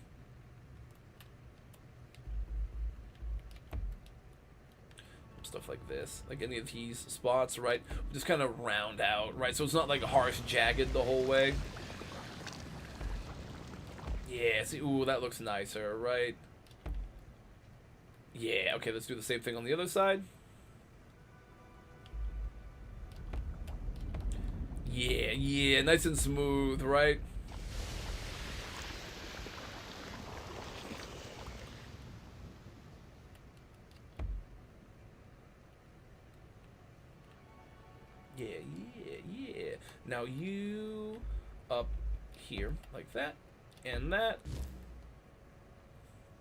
Speaker 1: Stuff like this, like any of these spots, right? Just kind of round out, right? So it's not like a harsh, jagged the whole way. Yeah, see, ooh, that looks nicer, right? Yeah, okay, let's do the same thing on the other side. Yeah, nice and smooth, right? Yeah. Now you up here like that, and that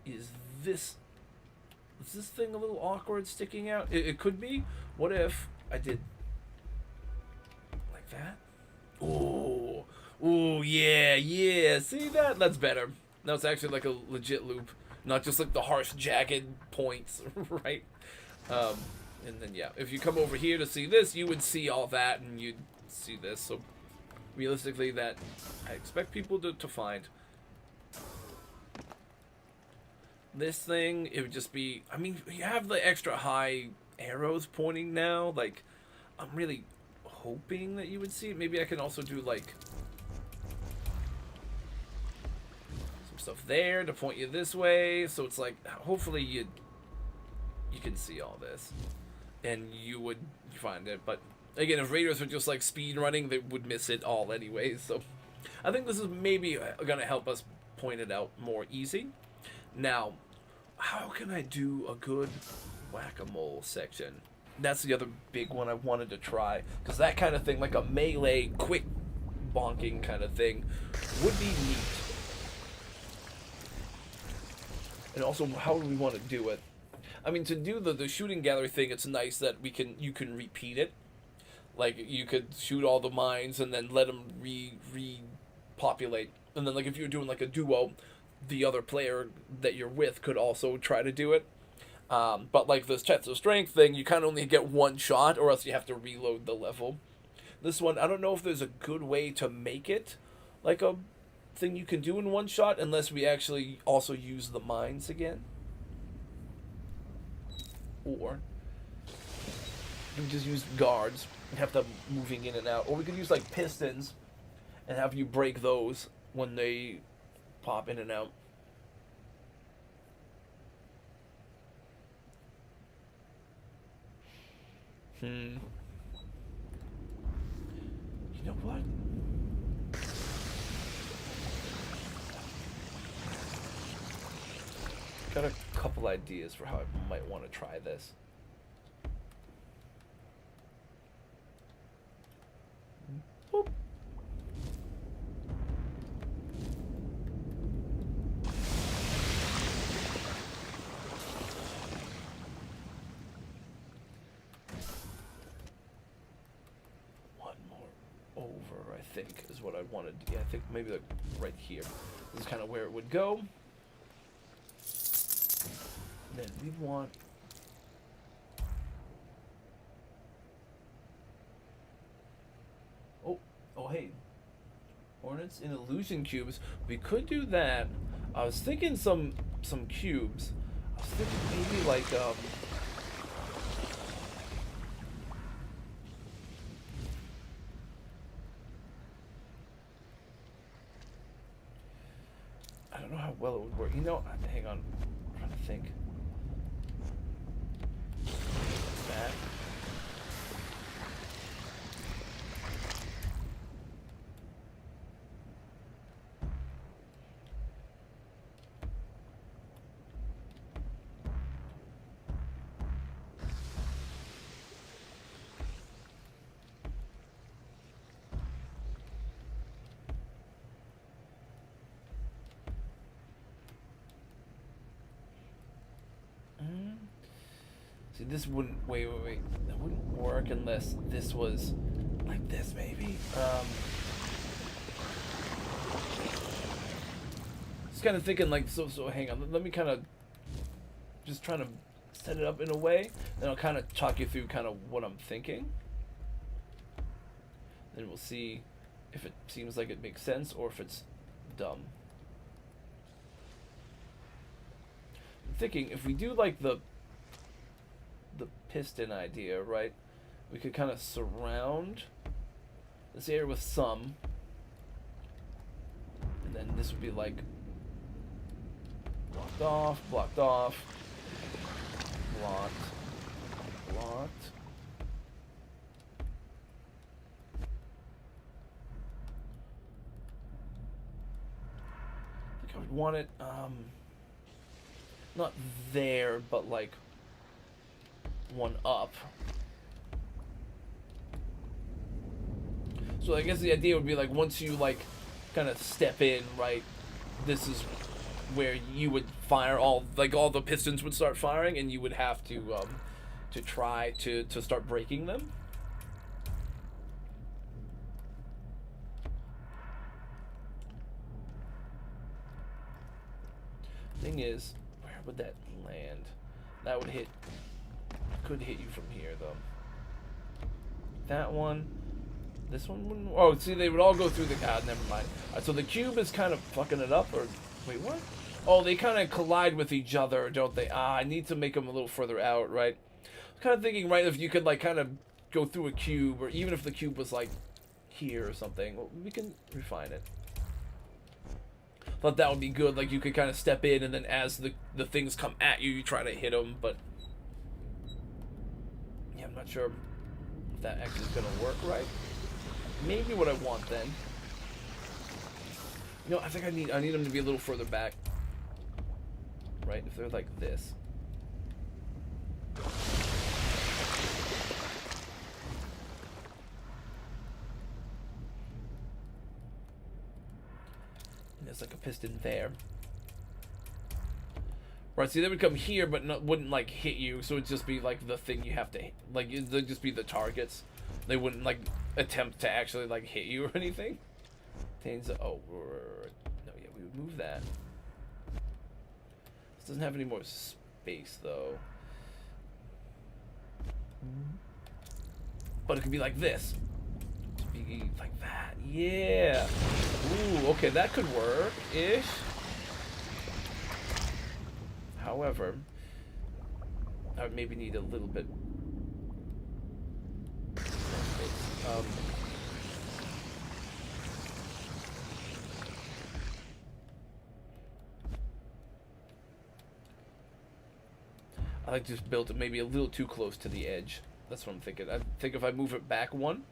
Speaker 1: is this. Is this thing a little awkward sticking out? It could be. What if I did like that? Ooh, yeah. See that? That's better. Now it's actually like a legit loop, not just like the harsh, jagged points, right? And then, yeah, if you come over here to see this, you would see all that, and you'd see this. So, realistically, that I expect people to find. This thing, it would just be, I mean, you have the extra high arrows pointing now. Like, I'm really hoping that you would see it. Maybe I can also do, like, some stuff there to point you this way. So it's like, hopefully you can see all this. And you would find it, but again, if raiders were just like speed running, they would miss it all anyways. So I think this is maybe gonna help us point it out more easy. Now, how can I do a good whack-a-mole section? That's the other big one I wanted to try, because that kind of thing, like a melee quick bonking kind of thing, would be neat. And also, how do we want to do it? I mean, to do the shooting gallery thing, it's nice that you can repeat it. Like, you could shoot all the mines and then let them repopulate. And then, like, if you're doing, like, a duo, the other player that you're with could also try to do it. But like this test of strength thing, you kind of only get one shot, or else you have to reload the level. This one, I don't know if there's a good way to make it like a thing you can do in one shot, unless we actually also use the mines again. Or we just use guards and have them moving in and out. Or we could use like pistons and have you break those when they pop in and out. You know what? Got a couple ideas for how I might want to try this. Boop. One more over, I think, is what I wanted. Yeah, I think maybe like right here. This is kind of where it would go. Then we want oh hey, Hornets in illusion cubes. We could do that. I was thinking some cubes. I was thinking maybe like I don't know how well it would work. You know, hang on. I'm trying to think. That. See, this wouldn't. Wait. That wouldn't work unless this was like this, maybe. Just kind of thinking like so. Hang on. Let me kind of just trying to set it up in a way, then I'll kind of talk you through kind of what I'm thinking. Then we'll see if it seems like it makes sense or if it's dumb. I'm thinking if we do like the piston idea, right? We could kind of surround this area with some, and then this would be like blocked off, blocked, blocked. I think I would want it not there, but like one up. So I guess the idea would be like once you like kind of step in, right, this is where you would fire all the pistons would start firing, and you would have to try to start breaking them. Thing is, where would that land? That would hit. Could hit you from here though. That one, this one wouldn't. Oh, see, they would all go through the. Never mind. So the cube is kind of fucking it up, or wait, what? Oh, they kind of collide with each other, don't they? I need to make them a little further out, right? I was kind of thinking, right, if you could like kind of go through a cube, or even if the cube was like here or something, well, we can refine it. Thought that would be good. Like you could kind of step in, and then as the things come at you, you try to hit them, but. I'm not sure if that actually is going to work right. Maybe what I want then. You know, I think I need them to be a little further back. Right? If they're like this. And there's like a piston there. Right, see, they would come here, but wouldn't, like, hit you, so it'd just be, like, the thing you have to hit. Like, they'd just be the targets. They wouldn't, like, attempt to actually, like, hit you or anything. Oh, no, yeah, we would move that. This doesn't have any more space though. But it could be like this. Be like that. Yeah. Ooh, okay, that could work-ish. However, I would maybe need a little bit more space. I like to just build it maybe a little too close to the edge. That's what I'm thinking. I think if I move it back one.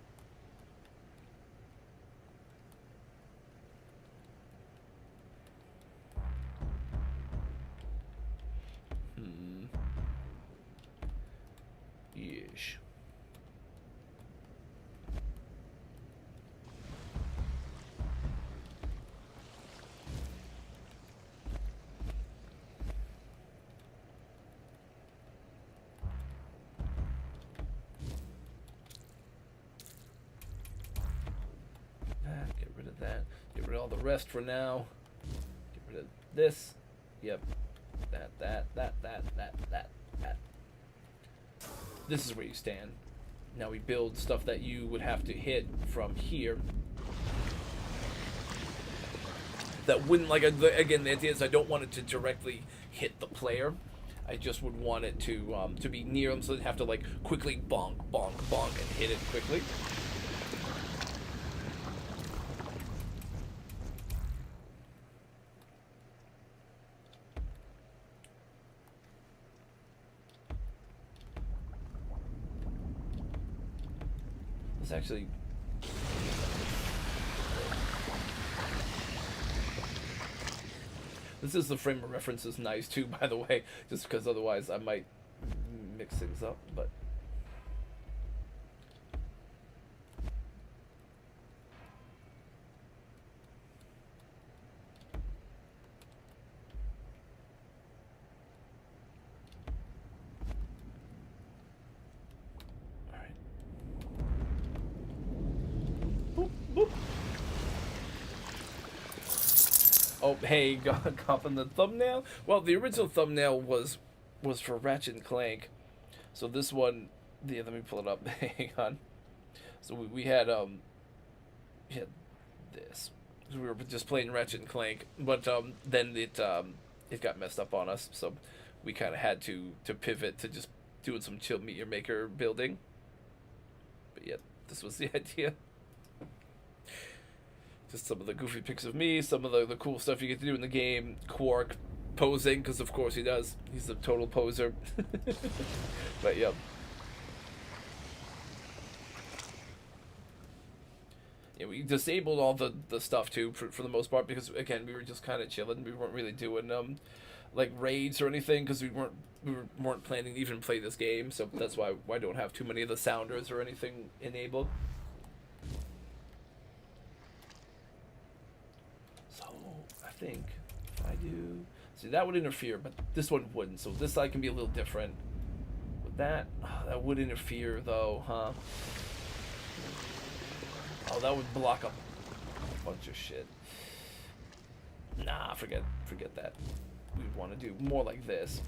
Speaker 1: Yeesh. Get rid of that. Get rid of all the rest for now. Get rid of this. Yep. That. This is where you stand. Now we build stuff that you would have to hit from here. That wouldn't, like, again, the idea is I don't want it to directly hit the player. I just would want it to be near them so they'd have to, like, quickly bonk, bonk, bonk, and hit it quickly. Actually, this is the frame of reference is nice too, by the way, just because otherwise I might mix things up, but oh, hey, got in the thumbnail? Well, the original thumbnail was for Ratchet and Clank. So this one, yeah, let me pull it up. Hang on. So we had this. So we were just playing Ratchet and Clank, but then it got messed up on us. So we kind of had to pivot to just doing some chill Meteor Maker building. But yeah, this was the idea. Just some of the goofy pics of me, some of the cool stuff you get to do in the game. Quark posing, because of course he does. He's a total poser. But yeah. Yeah, we disabled all the stuff too for the most part because again we were just kind of chilling. We weren't really doing like raids or anything because we weren't planning to even play this game. So that's why I don't have too many of the sounders or anything enabled. I think if I do, see that would interfere, but this one wouldn't. So this side can be a little different. With that, that would interfere though, huh? Oh, that would block up a bunch of shit. Nah, forget that. We want to do more like this.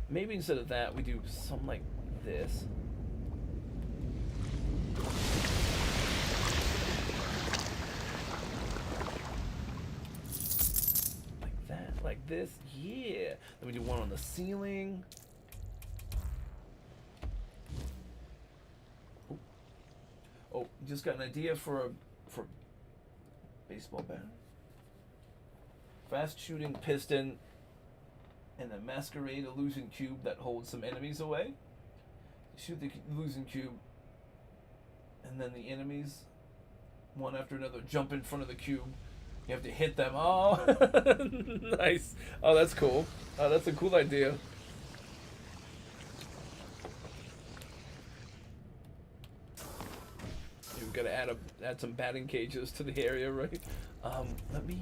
Speaker 1: Maybe instead of that, we do something like this. Like that, like this, yeah. Then we do one on the ceiling. Oh, just got an idea for baseball bat. Fast shooting piston. And the masquerade illusion cube that holds some enemies away. Shoot the illusion cube, and then the enemies, one after another, jump in front of the cube. You have to hit them. Oh, nice. Oh, that's cool. Oh, that's a cool idea. You've got to add some batting cages to the area, right? Let me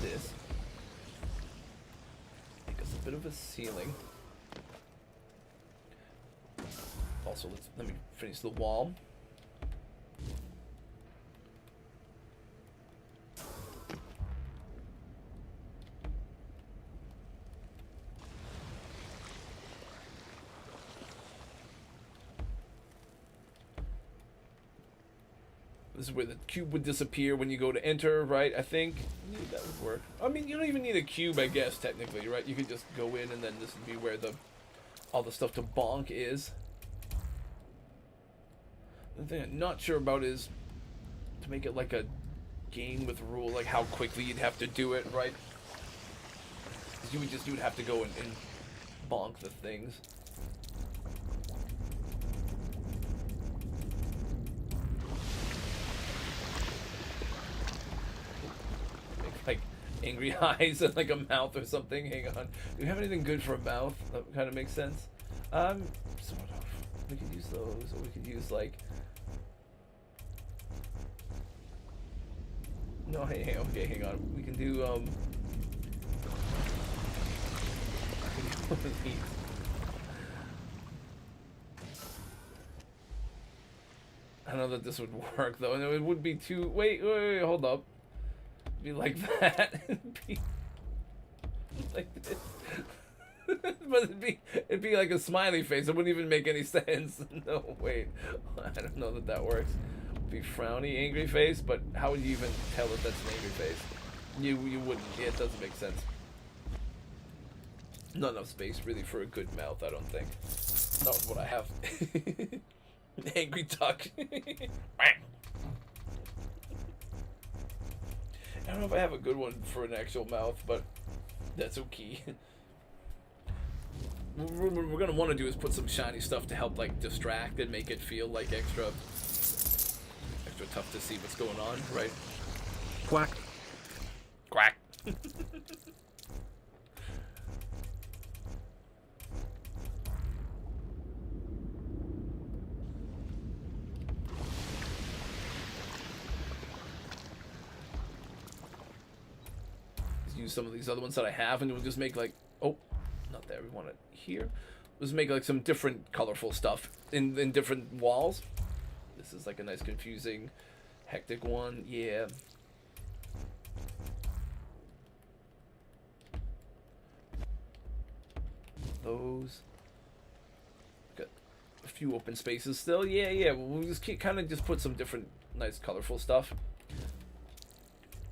Speaker 1: this. Make us bit of a ceiling. Also, let me finish the wall. This is where the cube would disappear when you go to enter, right? I think that would work. I mean, you don't even need a cube, I guess, technically, right? You could just go in and then this would be where all the stuff to bonk is. The thing I'm not sure about is to make it like a game with rule, like how quickly you'd have to do it, right? You would have to go and bonk the things. Like angry eyes and like a mouth or something. Hang on. Do we have anything good for a mouth? That kind of makes sense. Sort of. We could use those, or we could use like. No, hey, okay, hang on. We can do one of these. I don't know that this would work though, and it would be too. Wait, hold up. Be like that and be like this. But it'd be like a smiley face. It wouldn't even make any sense. No, wait. I don't know that works. It'd be frowny, angry face, but how would you even tell if that's an angry face? You wouldn't. Yeah, it doesn't make sense. Not enough space really for a good mouth, I don't think. That was what I have. Angry duck. I don't know if I have a good one for an actual mouth, but that's okay. What we're gonna want to do is put some shiny stuff to help like distract and make it feel like extra tough to see what's going on, right?
Speaker 2: Quack.
Speaker 1: Quack. Use some of these other ones that I have, and we'll just make like, oh, not there. We want it here. Let's make like some different colorful stuff in different walls. This is like a nice, confusing, hectic one. Yeah. Those. Got a few open spaces still. Yeah. We'll just kind of just put some different, nice, colorful stuff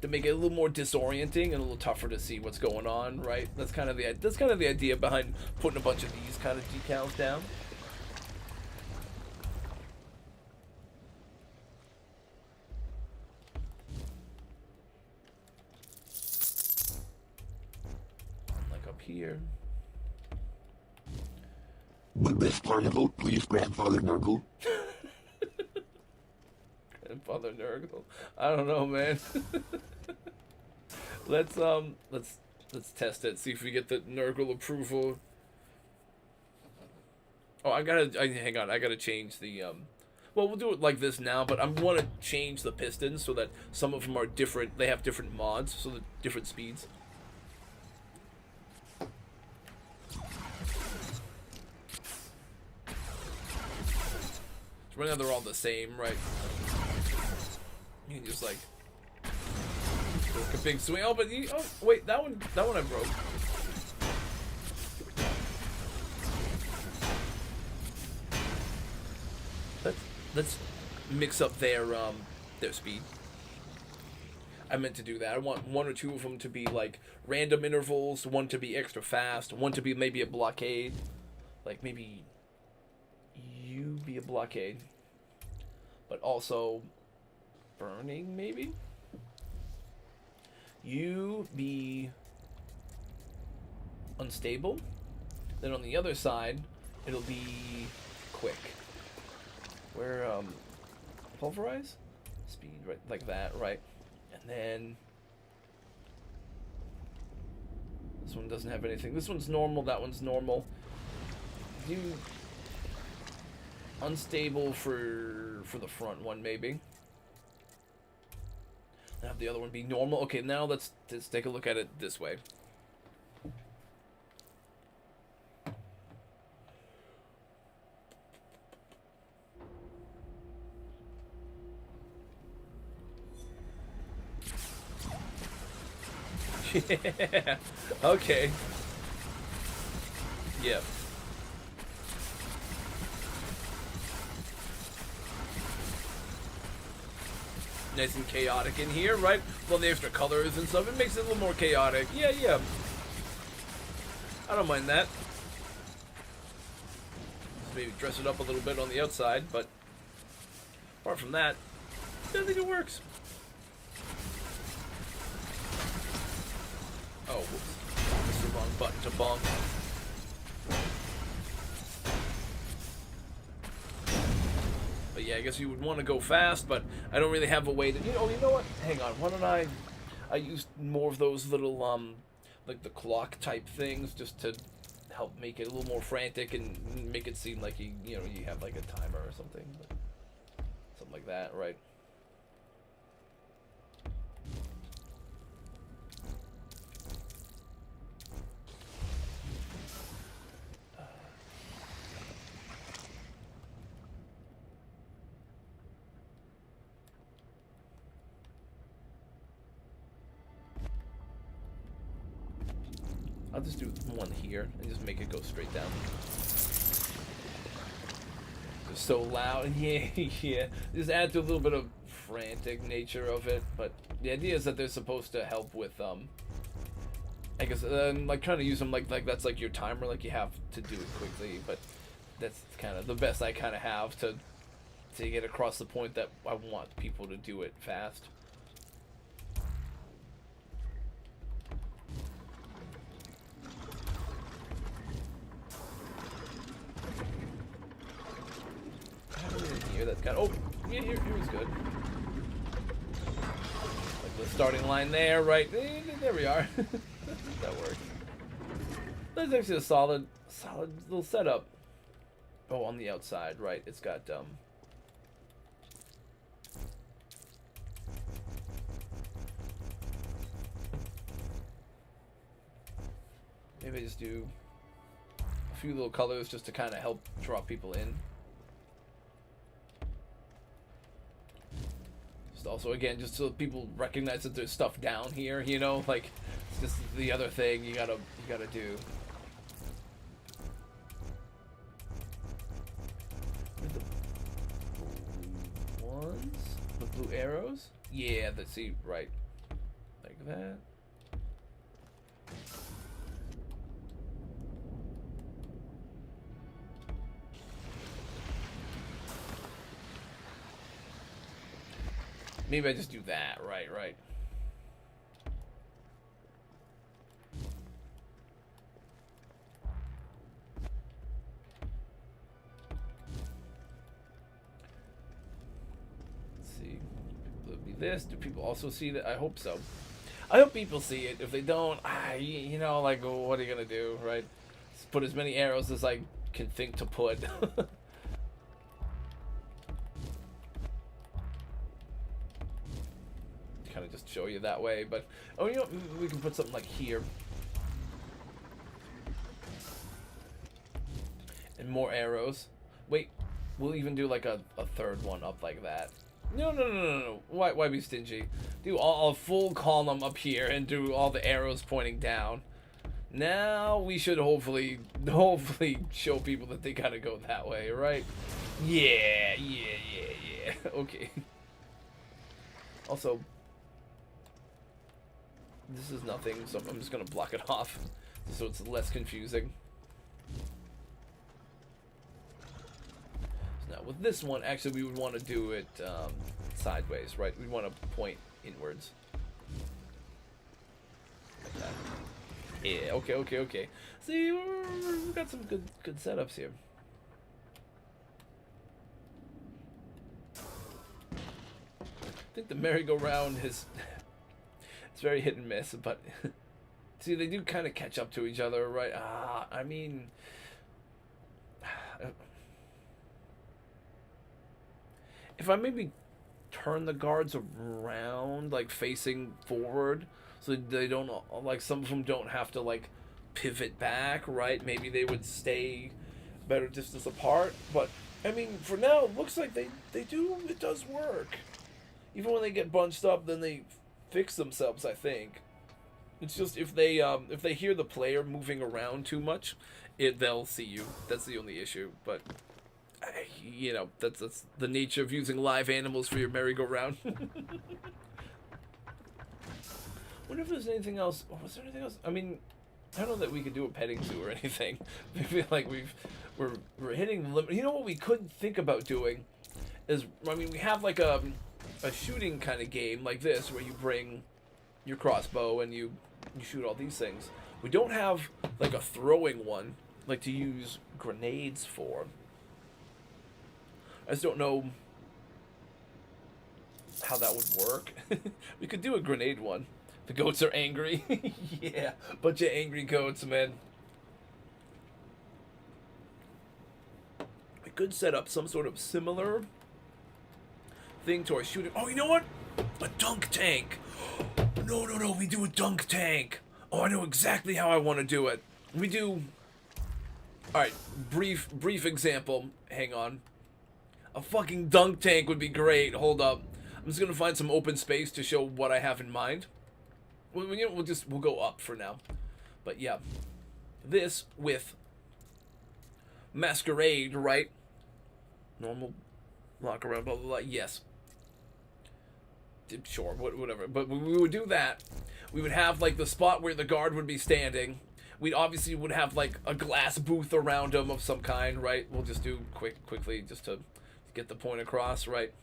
Speaker 1: to make it a little more disorienting and a little tougher to see what's going on, right? That's kind of the idea behind putting a bunch of these kind of decals down. Like up here.
Speaker 2: Would this carnival please Grandfather Nurgle?
Speaker 1: Grandfather Nurgle. I don't know, man. Let's test it. See if we get the Nurgle approval. Oh, hang on. I gotta change the Well, we'll do it like this now, but I want to change the pistons so that some of them are different. They have different mods, so the different speeds. So right now they're all the same, right? You can just like a big swing. Oh, but oh wait, that one I broke. Let's mix up their speed. I meant to do that. I want one or two of them to be like random intervals, one to be extra fast, one to be maybe a blockade. Like maybe you be a blockade, but also burning maybe. You be unstable. Then on the other side, it'll be quick. Where pulverize? Speed, right, like that, right? And then this one doesn't have anything. This one's normal, that one's normal. Do unstable for the front one maybe. Have the other one be normal. Okay, now let's take a look at it this way. Yeah. Okay. Yep. Nice and chaotic in here, right? Well, the extra colors and stuff, it makes it a little more chaotic. Yeah, yeah. I don't mind that. Just maybe dress it up a little bit on the outside, but apart from that, I think it works. Oh, whoops. That's the wrong button to bonk. But yeah, I guess you would want to go fast, but I don't really have a way to... You know what? Hang on. Why don't I used more of those little, like the clock type things just to help make it a little more frantic and make it seem like you have like a timer or something. But something like that, right? I'll just do one here and just make it go straight down. It's so loud. Yeah, yeah. Just add to a little bit of frantic nature of it. But the idea is that they're supposed to help with, I guess, like trying to use them like that's like your timer, like you have to do it quickly. But that's kind of the best I kind of have to get across the point that I want people to do it fast. Here, that's kind of, oh, yeah, here was good. Like the starting line there, right? There we are. That worked. That's actually a solid little setup. Oh, on the outside, right? It's got maybe I just do a few little colors just to kind of help draw people in. Also, again, just so people recognize that there's stuff down here, you know, like it's just the other thing you gotta do. The blue ones, the blue arrows. Yeah, let's see, right, like that. Maybe I just do that, right. Let's see. It'll be this. Do people also see that? I hope so. I hope people see it. If they don't, you know, like, what are you gonna do, right? Just put as many arrows as I can think to put. Kind of just show you that way, but oh, you know, we can put something like here and more arrows. Wait, we'll even do like a third one up like that. No. Why be stingy? Do a full column up here and do all the arrows pointing down. Now we should hopefully show people that they gotta go that way, right? Yeah. Okay. Also, this is nothing, so I'm just gonna block it off so it's less confusing. So now with this one, actually we would want to do it sideways, right? We want to point inwards. Like that. Yeah, okay. See, we've got some good setups here. I think the merry-go-round is... It's very hit and miss, but see, they do kind of catch up to each other, right? I mean, if I maybe turn the guards around, like facing forward, so they don't, like some of them don't have to like pivot back, right? Maybe they would stay better distance apart, but I mean, for now, it looks like they do, it does work. Even when they get bunched up, then they fix themselves, I think. It's just if they hear the player moving around too much, they'll see you. That's the only issue. But you know, that's the nature of using live animals for your merry-go-round. Wonder if there's anything else. Oh, was there anything else? I mean, I don't know that we could do a petting zoo or anything. I feel like we're hitting the limit. You know what we could think about doing is, I mean, we have like a shooting kind of game like this where you bring your crossbow and you shoot all these things. We don't have like a throwing one, like to use grenades for. I just don't know how that would work. We could do a grenade one. The goats are angry. Yeah, bunch of angry goats, man. We could set up some sort of similar thing to our shooting. Oh, you know what? A dunk tank. No, no, no. We do a dunk tank. Oh, I know exactly how I want to do it. We do. All right, brief example. Hang on. A fucking dunk tank would be great. Hold up. I'm just gonna find some open space to show what I have in mind. We'll go up for now. But yeah, this with masquerade, right? Normal lock around, blah blah blah. Yes, sure, whatever. But we would do that. We would have like the spot where the guard would be standing. We obviously would have like a glass booth around him of some kind, right? We'll just do quickly just to get the point across, right?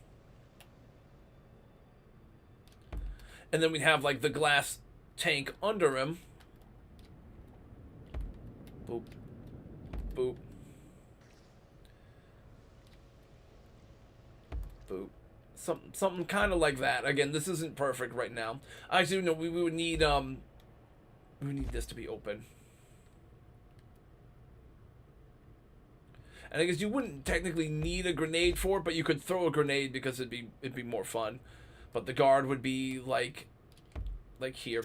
Speaker 1: And then we'd have like the glass tank under him. Boop. Boop. Boop. Something kind of like that. Again, this isn't perfect right now. Actually, no, we would need this to be open. And I guess you wouldn't technically need a grenade for it, but you could throw a grenade because it'd be more fun. But the guard would be like here.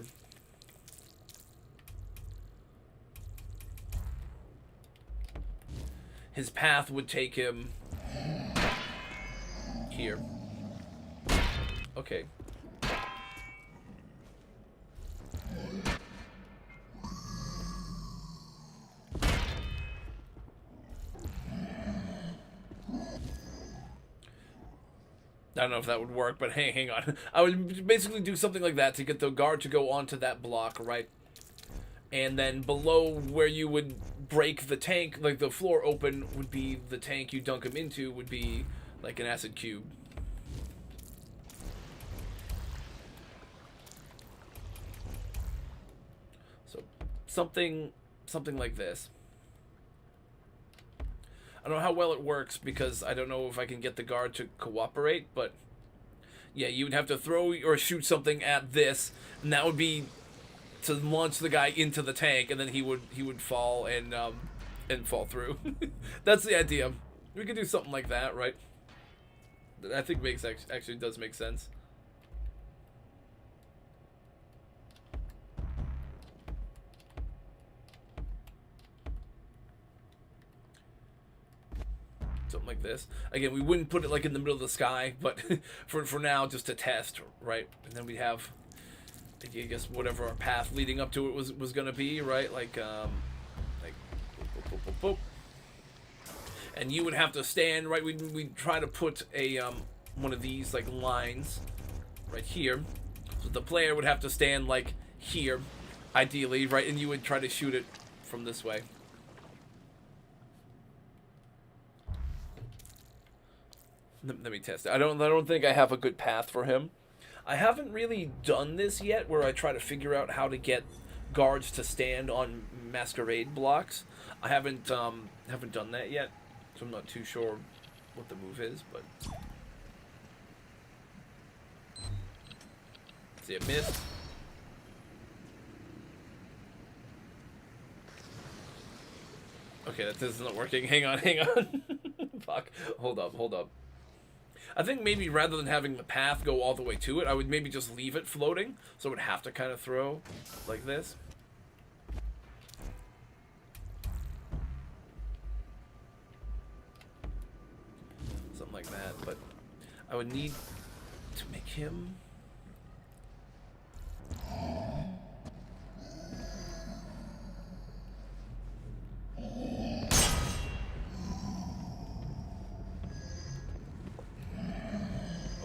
Speaker 1: His path would take him here. Okay. I don't know if that would work, but hey, hang on. I would basically do something like that to get the guard to go onto that block, right? And then below where you would break the tank, like the floor open, would be the tank you dunk him into, would be like an acid cube. So something like this. I don't know how well it works because I don't know if I can get the guard to cooperate, but yeah, you would have to throw or shoot something at this, and that would be to launch the guy into the tank, and then he would fall and fall through. That's the idea. We could do something like that, right? I think actually does make sense. Something like this. Again, we wouldn't put it like in the middle of the sky, but for now, just to test, right? And then we have, I guess, whatever our path leading up to it was gonna be, right? Like boop, boop, boop, boop, boop. And you would have to stand, right? We'd try to put a one of these like lines right here, so the player would have to stand like here, ideally, right? And you would try to shoot it from this way. Let me test it. I don't think I have a good path for him. I haven't really done this yet, where I try to figure out how to get guards to stand on masquerade blocks. I haven't done that yet, so I'm not too sure what the move is. But see, it missed. Okay, this isn't working. Hang on. Fuck. Hold up. I think maybe rather than having the path go all the way to it, I would maybe just leave it floating, so it would have to kind of throw like this. Something like that, but I would need to make him...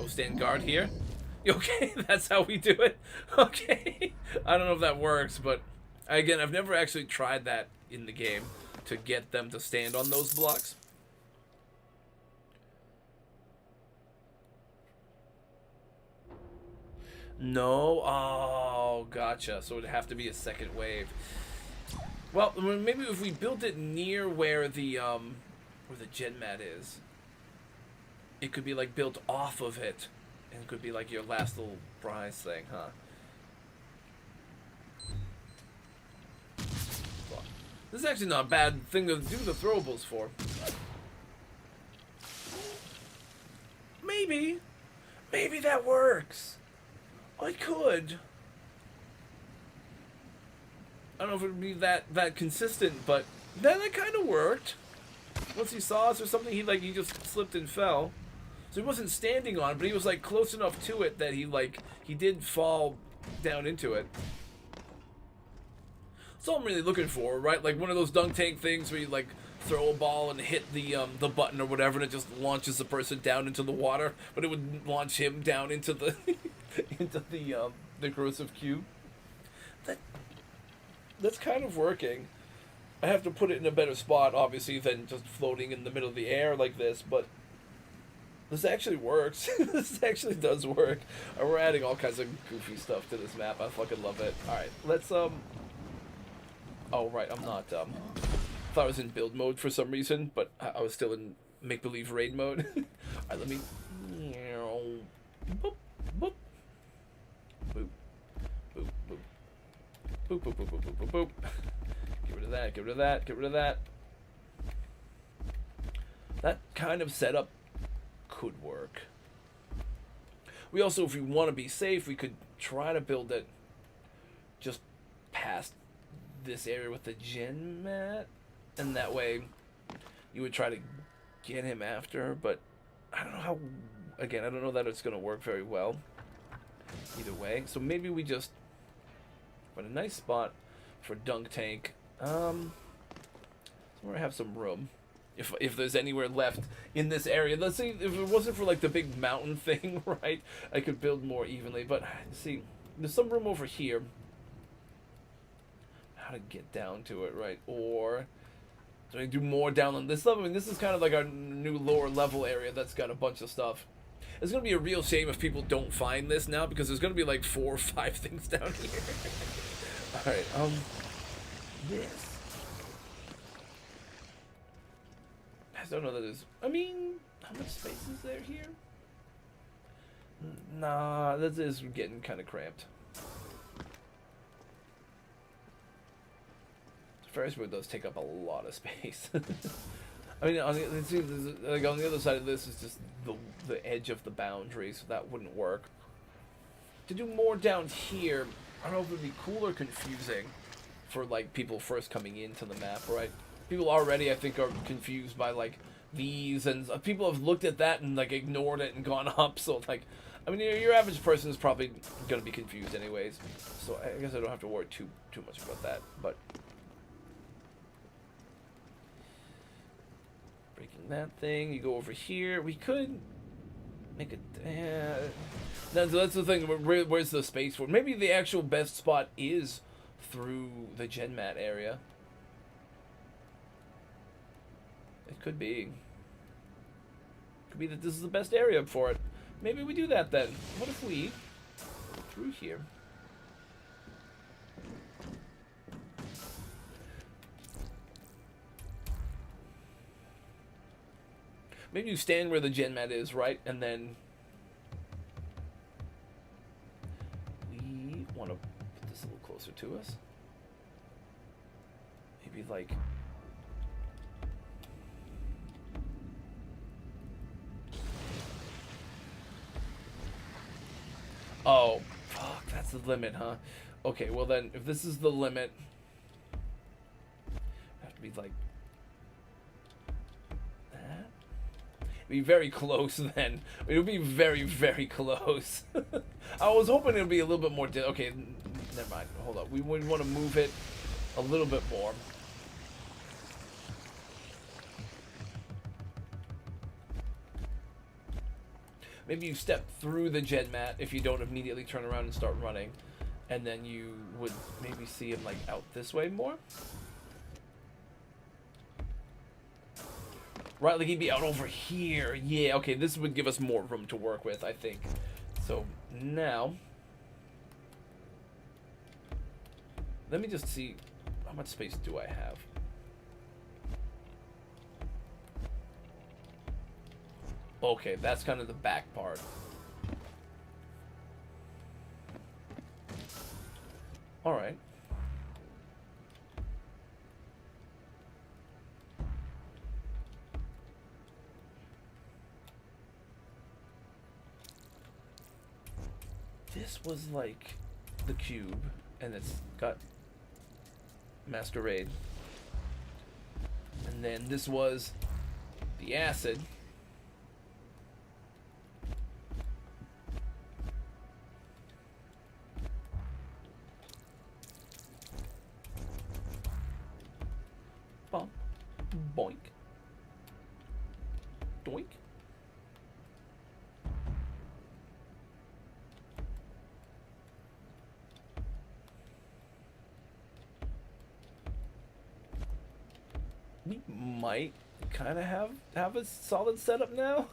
Speaker 1: stand guard here. Okay, that's how we do it. Okay. I don't know if that works, but again, I've never actually tried that in the game to get them to stand on those blocks. No? Oh, gotcha. So it'd have to be a second wave. Well, maybe if we built it near where the gen mat is, it could be like built off of it, and it could be like your last little prize thing, huh? Well, this is actually not a bad thing to do the throwables for. Maybe that works. I could. I don't know if it would be that consistent, but that kind of worked. Once he saw us or something, he just slipped and fell. So he wasn't standing on it, but he was like close enough to it that he did fall down into it. That's all I'm really looking for, right? Like one of those dunk tank things where you like throw a ball and hit the button or whatever, and it just launches the person down into the water, but it would launch him down into the into the corrosive cube. That's kind of working. I have to put it in a better spot, obviously, than just floating in the middle of the air like this, but this actually works. This actually does work. We're adding all kinds of goofy stuff to this map. I fucking love it. Alright, let's, Oh, right, I'm not, I thought I was in build mode for some reason, but I was still in make-believe raid mode. Alright, let me... Boop, boop. Boop. Boop, boop. Boop, boop, boop, boop, boop, boop, boop. Get rid of that, get rid of that, get rid of that. That kind of setup could work. We also, if we want to be safe, we could try to build it just past this area with the gen mat. And that way, you would try to get him after, but I don't know how... Again, I don't know that it's going to work very well. Either way. So maybe we just... But a nice spot for dunk tank. Where I have some room. If there's anywhere left in this area. Let's say if it wasn't for like the big mountain thing, right? I could build more evenly. But see, there's some room over here. How to get down to it, right? Or do I do more down on this level? I mean, this is kind of like our new lower level area that's got a bunch of stuff. It's going to be a real shame if people don't find this now, because there's going to be like 4 or 5 things down here. Alright, this. I don't know that there's... I mean, how much space is there here? Nah, this is getting kind of cramped. Ferris wheel does take up a lot of space. I mean, on the other side of this is just the edge of the boundary, so that wouldn't work. To do more down here, I don't know if it would be cool or confusing for like people first coming into the map, right? People already, I think, are confused by like these, and people have looked at that and like ignored it and gone up. So like, I mean, your average person is probably gonna be confused anyways. So I guess I don't have to worry too much about that. But breaking that thing, you go over here. We could make it. That's the thing. Where's the space for? Maybe the actual best spot is through the gen mat area. It could be. Could be that this is the best area for it. Maybe we do that then. What if we go through here? Maybe you stand where the gen mat is, right? And then we want to put this a little closer to us. Maybe like... Oh, fuck, that's the limit, huh? Okay, well then, if this is the limit, I have to be like that. It'd be very close then. It would be very, very close. I was hoping it would be a little bit more. Okay, never mind. Hold up. We would want to move it a little bit more. maybe you step through the gen mat if you don't immediately turn around and start running, and then you would maybe see him like out this way more. Right, like he'd be out over here. Yeah, okay, this would give us more room to work with, I think. So now, let me just see, how much space do I have? Okay, that's kind of the back part. Alright. This was like the cube, and it's got Masquerade. And then this was the acid. Bump. Boink. Doink. We might kind of have a solid setup now.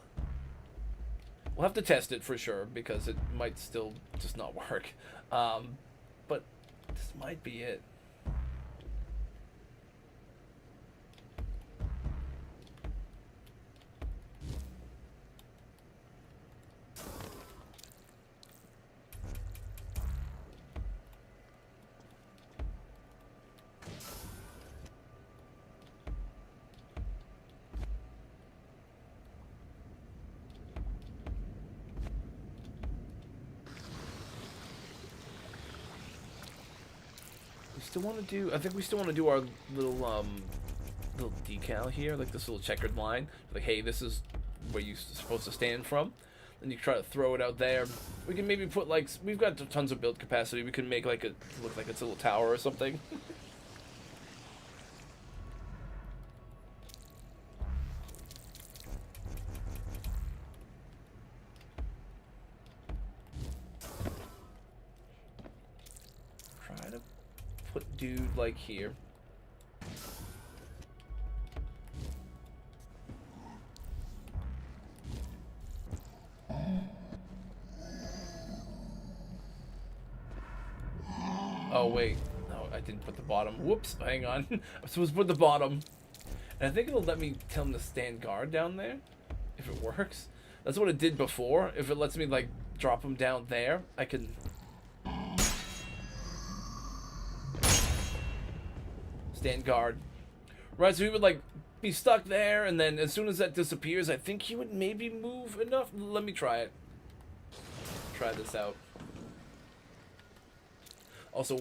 Speaker 1: We'll have to test it for sure, because it might still just not work. But this might be it. I think we still want to do our little decal here, like this little checkered line. Like, hey, this is where you're supposed to stand from. Then you try to throw it out there. We can maybe put like, we've got tons of build capacity. We can make like it look like it's a little tower or something. Try to put dude like here. Oh wait, no, I didn't put the bottom. Whoops, hang on. I'm supposed to put the bottom. And I think it'll let me tell him to stand guard down there, if it works. That's what it did before. If it lets me like drop him down there, I can stand guard. Right, so he would like be stuck there, and then as soon as that disappears, I think he would maybe move enough. Let me try it. Try this out. Also,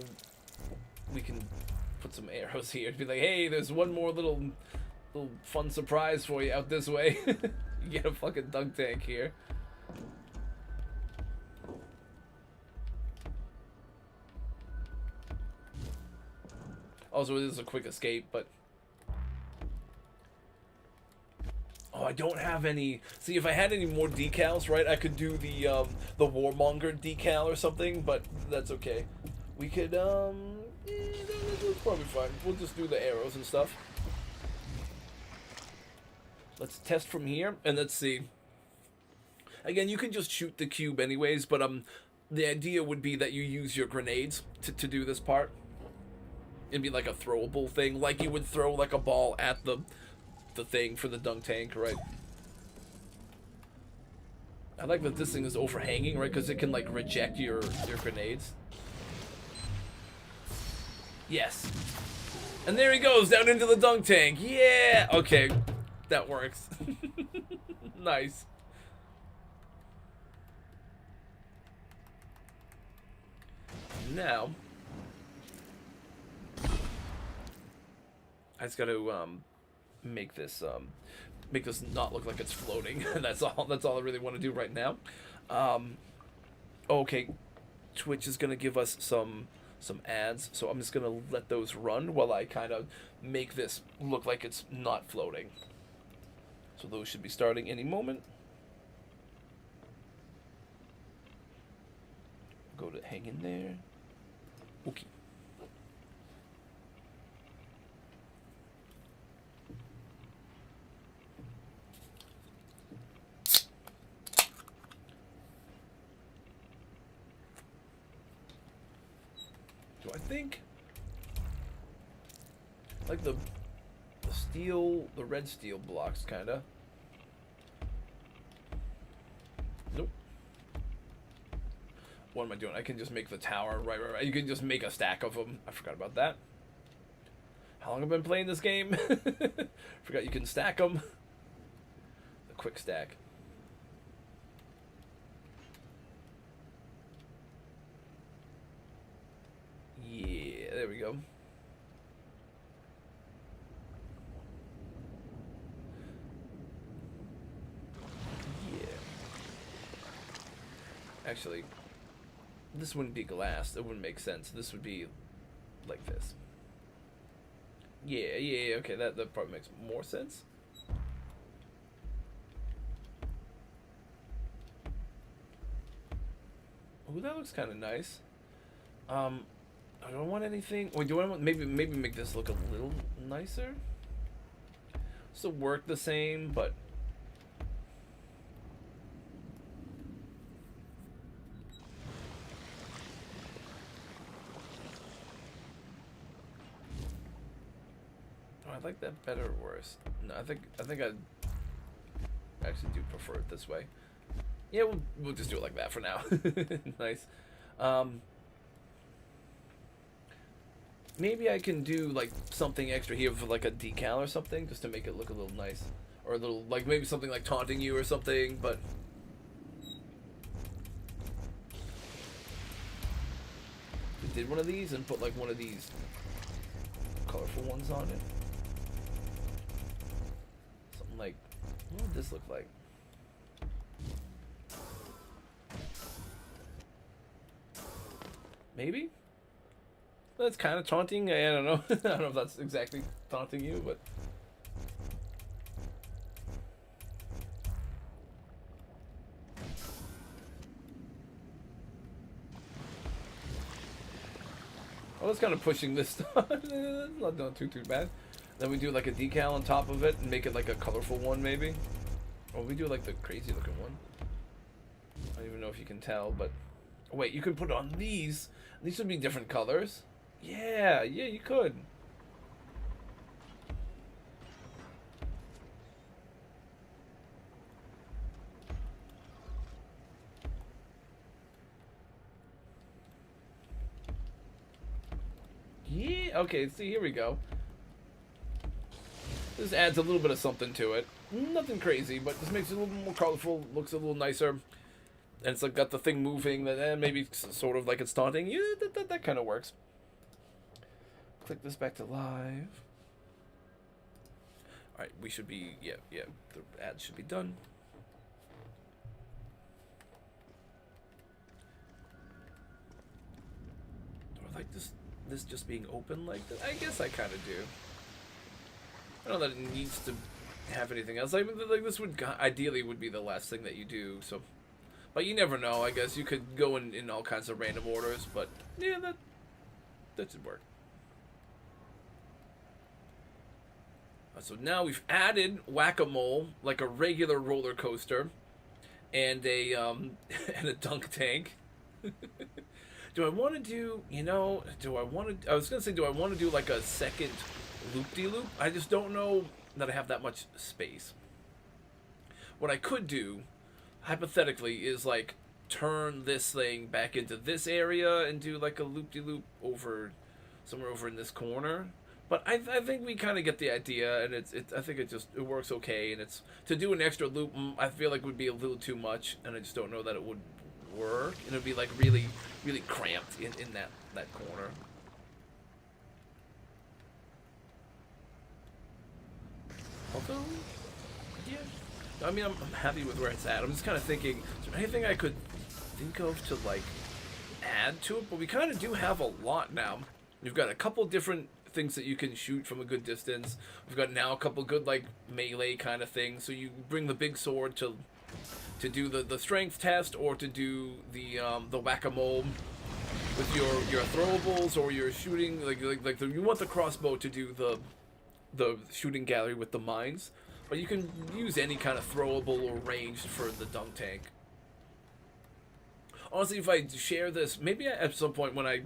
Speaker 1: we can put some arrows here and be like, hey, there's one more little fun surprise for you out this way. You get a fucking dunk tank here. Also, it is a quick escape, but... Oh, I don't have any... See, if I had any more decals, right, I could do the Warmonger decal or something, but that's okay. We could, that's probably fine. We'll just do the arrows and stuff. Let's test from here, and let's see. Again, you can just shoot the cube anyways, but the idea would be that you use your grenades to do this part. It'd be like a throwable thing, like you would throw like a ball at the thing for the dunk tank, right? I like that this thing is overhanging, right? Because it can like reject your grenades. Yes. And there he goes, down into the dunk tank. Yeah! Okay. That works. Nice. Now, I just got to make this not look like it's floating. That's all I really want to do right now. Okay. Twitch is going to give us some ads, so I'm just gonna let those run while I kind of make this look like it's not floating. So those should be starting any moment. go to hang in there. Okay. Do I think like the steel, the red steel blocks, kinda? Nope. What am I doing? I can just make the tower. Right. You can just make a stack of them. I forgot about that. How long have I been playing this game? Forgot you can stack them. A quick stack. Yeah, there we go. Yeah. Actually, this wouldn't be glass. It wouldn't make sense. This would be like this. Yeah, okay, that probably makes more sense. Ooh, that looks kind of nice. I don't want anything. Wait, do I want maybe make this look a little nicer? Still work the same, but I like that better or worse? No, I think I actually do prefer it this way. Yeah, we'll just do it like that for now. Nice. Maybe I can do like something extra here for like a decal or something, just to make it look a little nice, or a little like maybe something like taunting you or something. But we did one of these and put like one of these colorful ones on it. Like, what would this look like? Maybe? That's kind of taunting. I don't know. I don't know if that's exactly taunting you, but... I was kind of pushing this stuff. Not doing too bad. Then we do like a decal on top of it and make it like a colorful one, maybe. Or we do like the crazy looking one. I don't even know if you can tell, but wait, you could put it on these. These would be different colors. Yeah, you could. Yeah, okay, see, here we go. This adds a little bit of something to it. Nothing crazy, but this makes it a little more colorful, looks a little nicer. And it's like got the thing moving, that maybe sort of like it's taunting. Yeah, that kind of works. Click this back to live. Alright, we should be, yeah, the ad should be done. Do I like this just being open like that? I guess I kind of do. I don't know that it needs to have anything else. Like this would ideally would be the last thing that you do. So, but you never know. I guess you could go in all kinds of random orders. But yeah, that should work. So now we've added whack-a-mole, like a regular roller coaster, and a and a dunk tank. Do I want to do? Do I want to? I was gonna say, do I want to do like a second loop-de-loop? I just don't know that I have that much space. What I could do, hypothetically, is like turn this thing back into this area and do like a loop-de-loop over somewhere over in this corner. But I think we kind of get the idea, and I think it works okay. And it's to do an extra loop, I feel like would be a little too much, and I just don't know that it would work. And it'd be like really cramped in that corner. Although, yeah, I mean, I'm happy with where it's at. I'm just kind of thinking, is there anything I could think of to like add to it? But we kind of do have a lot now. We've got a couple different things that you can shoot from a good distance. We've got now a couple good like melee kind of things. So you bring the big sword to do the strength test, or to do the whack-a-mole with your throwables or your shooting, you want the crossbow to do the shooting gallery with the mines, but you can use any kind of throwable or ranged for the dunk tank. Honestly, if I share this, maybe at some point when I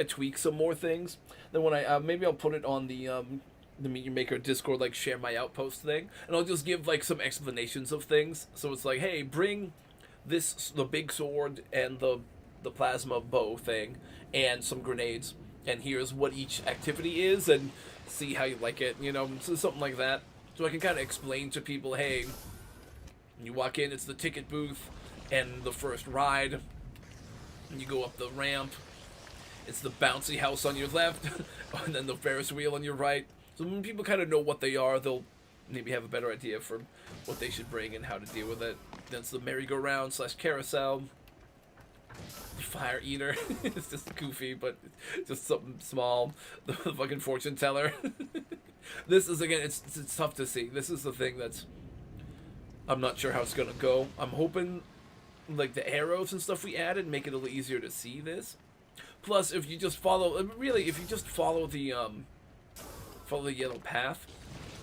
Speaker 1: tweak some more things, then when maybe I'll put it on the Meteor Maker Discord, like share my outpost thing, and I'll just give like some explanations of things. So it's like, hey, bring the big sword and the plasma bow thing and some grenades, and here's what each activity is, and see how you like it, so something like that. So I can kind of explain to people, hey, when you walk in, it's the ticket booth and the first ride, and you go up the ramp, it's the bouncy house on your left, and then the Ferris wheel on your right. So when people kind of know what they are, they'll maybe have a better idea for what they should bring and how to deal with it. Then it's the merry-go-round / carousel. The fire eater. It's just goofy, but it's just something small. The fucking fortune teller. This is, again, it's tough to see. This is the thing that's... I'm not sure how it's gonna go. I'm hoping, like, the arrows and stuff we added make it a little easier to see this. Plus, if you just follow... Really, if you just follow the yellow path,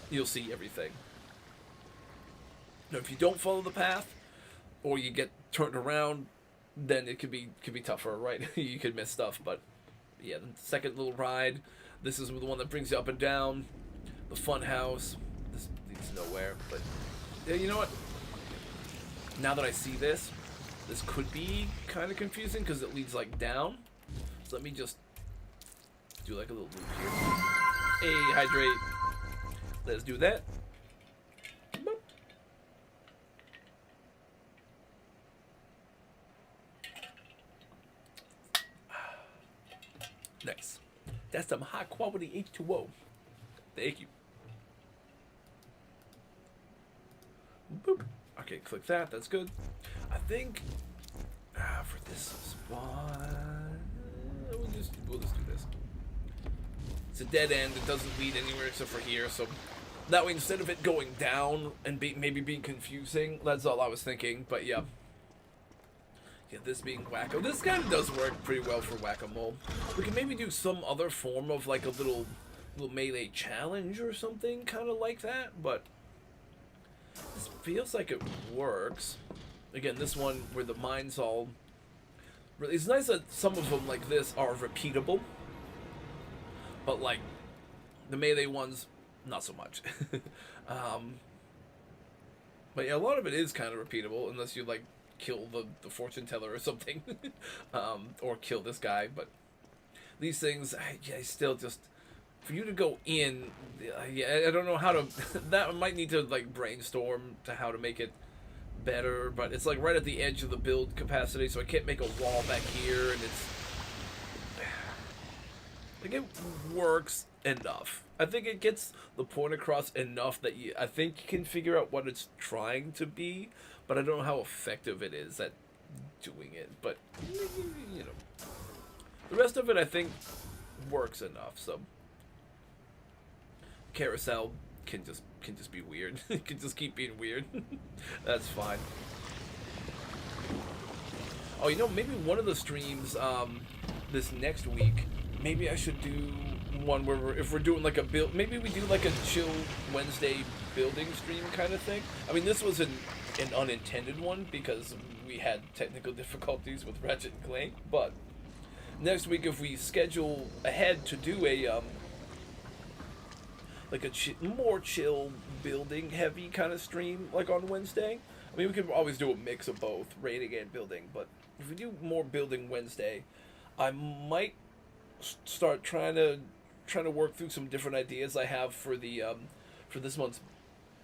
Speaker 1: you'll see everything. Now, if you don't follow the path, or you get turned around, then it could be tougher, right? You could miss stuff, but yeah, the second little ride, this is the one that brings you up and down. The fun house, this leads nowhere, but yeah, you know what? Now that I see this could be kind of confusing because it leads like down. So let me just do like a little loop here. Hey, hydrate. Let's do that. Boop. Nice. That's some high quality H2O. Thank you. Boop. Okay, click that. That's good. I think for this spot, we'll just do this. It's a dead end. It doesn't lead anywhere except for here. So that way, instead of it going down and maybe being confusing, that's all I was thinking. But yeah. Yeah, this being wacko. This kind of does work pretty well for whack-a-mole. We can maybe do some other form of like a little melee challenge or something kind of like that, but this feels like it works. Again, this one where the mines all... It's nice that some of them like this are repeatable, but like the melee ones, not so much. But yeah, a lot of it is kind of repeatable unless you like kill the fortune teller or something. Or kill this guy, but these things, I still just... For you to go in, I don't know how to... That might need to like brainstorm to how to make it better, but it's like right at the edge of the build capacity, so I can't make a wall back here, and it's... Like, it works enough. I think it gets the point across enough that I think you can figure out what it's trying to be, but I don't know how effective it is at doing it. But, you know, the rest of it I think works enough. So, carousel can just be weird. It can just keep being weird. That's fine. Oh, you know, maybe one of the streams this next week, maybe I should do one where if we're doing like a build, maybe we do like a chill Wednesday building stream kind of thing. I mean, this was an unintended one because we had technical difficulties with Ratchet and Clank, but next week if we schedule ahead to do a like a more chill building heavy kind of stream like on Wednesday. I mean, we could always do a mix of both raiding and building, but if we do more building Wednesday, I might start trying to work through some different ideas I have for the for this month's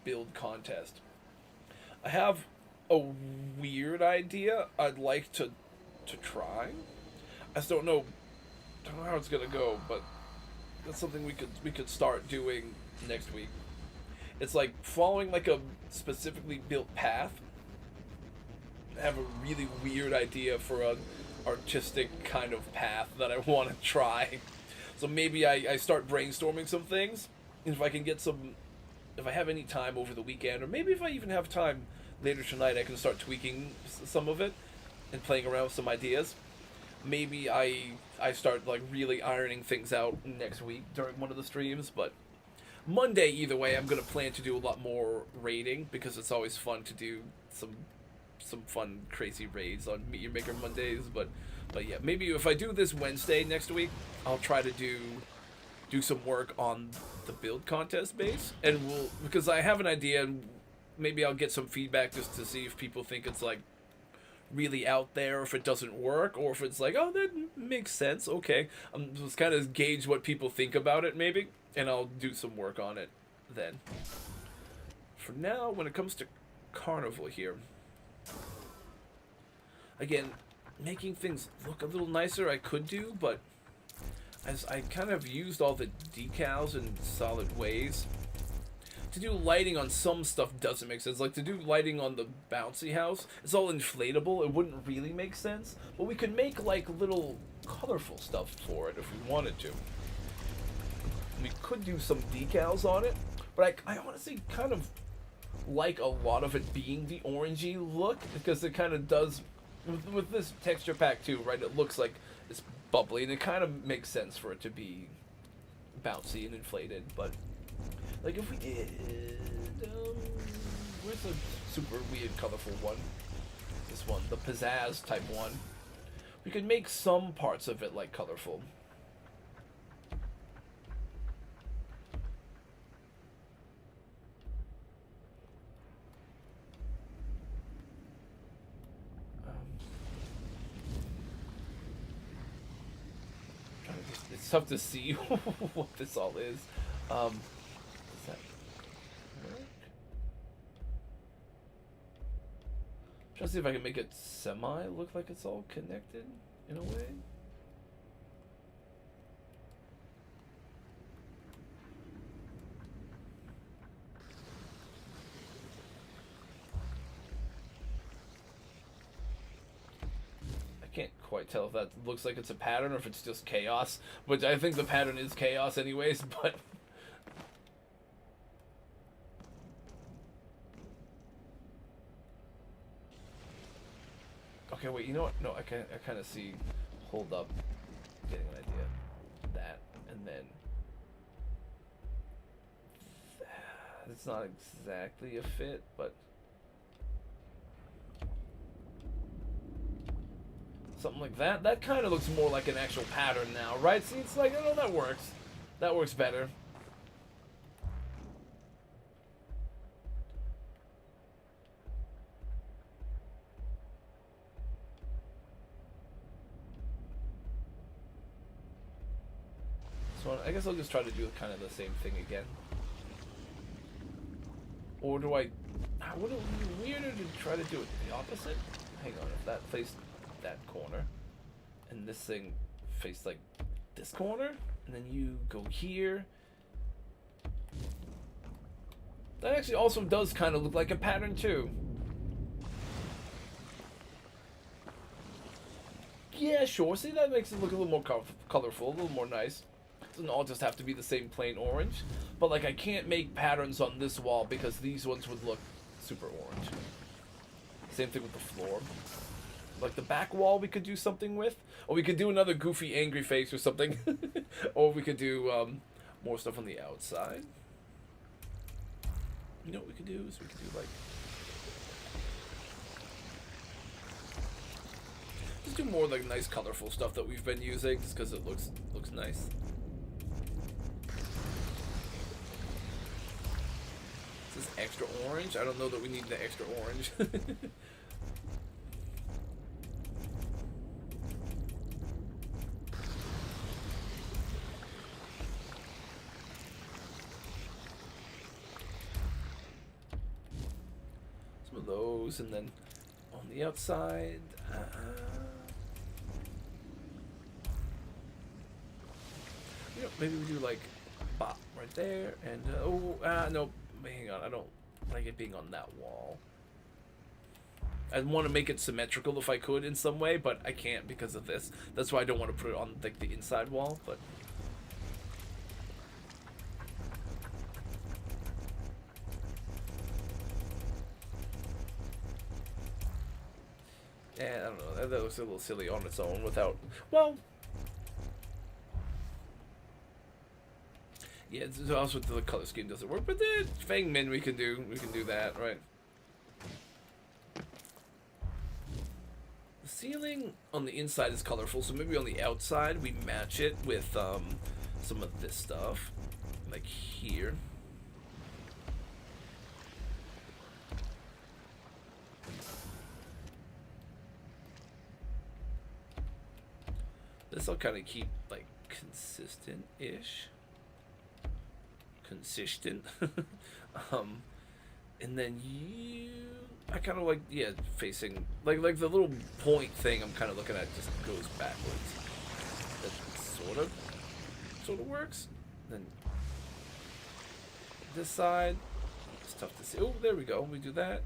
Speaker 1: build contest. I have a weird idea I'd like to try. I just don't know how it's gonna go, but that's something we could start doing next week. It's like following like a specifically built path. I have a really weird idea for an artistic kind of path that I want to try. So maybe I start brainstorming some things. And if I can get some, if I have any time over the weekend, or maybe if I even have time later tonight, I can start tweaking some of it and playing around with some ideas. maybe I start like really ironing things out next week during one of the streams, but Monday either way I'm gonna plan to do a lot more raiding because it's always fun to do some fun crazy raids on Meet Your Maker Mondays, but yeah, maybe if I do this Wednesday next week, I'll try to do some work on the build contest base, and because I have an idea, and maybe I'll get some feedback just to see if people think it's like really out there, if it doesn't work, or if it's like, oh, that makes sense, okay. Just kind of gauge what people think about it maybe, and I'll do some work on it then. For now, when it comes to Carnival here, again, making things look a little nicer I could do, but as I kind of used all the decals in solid ways, to do lighting on some stuff doesn't make sense. Like to do lighting on the bouncy house, it's all inflatable. It wouldn't really make sense. But we could make like little colorful stuff for it if we wanted to. We could do some decals on it, but I honestly kind of like a lot of it being the orangey look, because it kind of does with this texture pack too, right? It looks like it's bubbly, and it kind of makes sense for it to be bouncy and inflated. But like if we did, where's the super weird colorful one? This one, the pizzazz type one. We could make some parts of it like colorful. It's tough to see what this all is. Does that work? Trying to see if I can make it semi look like it's all connected in a way. Can't quite tell if that looks like it's a pattern or if it's just chaos, which I think the pattern is chaos anyways, but okay, wait, you know what? No, I kind of see, hold up, getting an idea. That, and then it's not exactly a fit, but something like that. That kind of looks more like an actual pattern now, right? See, it's like, oh, that works. That works better. So I guess I'll just try to do kind of the same thing again. Or do I... Would it be weirder to try to do it the opposite? Hang on, if that faced that corner, and this thing faced like this corner, and then you go here. That actually also does kind of look like a pattern too. Yeah, sure. See, that makes it look a little more colorful, a little more nice. It doesn't all just have to be the same plain orange. But like, I can't make patterns on this wall because these ones would look super orange. Same thing with the floor. Like the back wall we could do something with, or we could do another goofy angry face or something. Or we could do more stuff on the outside. You know what we could do is we could do like, just do more like nice colorful stuff that we've been using just because it looks nice. Is this extra orange? I don't know that we need the extra orange. Those, and then on the outside, you know, maybe we do like bop right there, and no, hang on, I don't like it being on that wall. I want to make it symmetrical if I could in some way, but I can't because of this. That's why I don't want to put it on like the inside wall, but. Yeah, I don't know. That looks a little silly on its own without... Well... Yeah, it's also the color scheme doesn't work, but then Fang Min we can do that, right? The ceiling on the inside is colorful, so maybe on the outside we match it with some of this stuff, like here. This will kind of keep like consistent-ish. Consistent. And then I kind of like, yeah, facing like the little point thing I'm kind of looking at just goes backwards. That sort of works. Then this side, it's tough to see. Oh, there we go. We do that.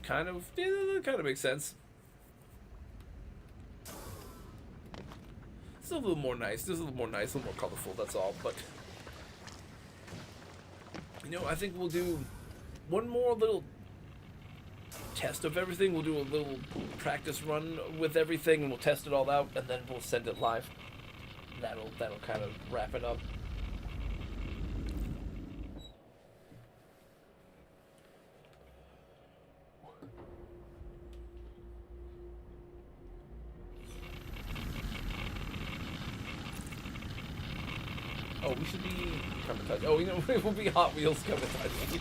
Speaker 1: Kind of, yeah, that kind of makes sense. It's a little more nice. This is a little more nice, a little more colorful. That's all. But you know, I think we'll do one more little test of everything. We'll do a little practice run with everything, and we'll test it all out, and then we'll send it live. That'll kind of wrap it up. Oh, we should be Kamitachi. Oh, you know, we'll be Hot Wheels Kamitachi.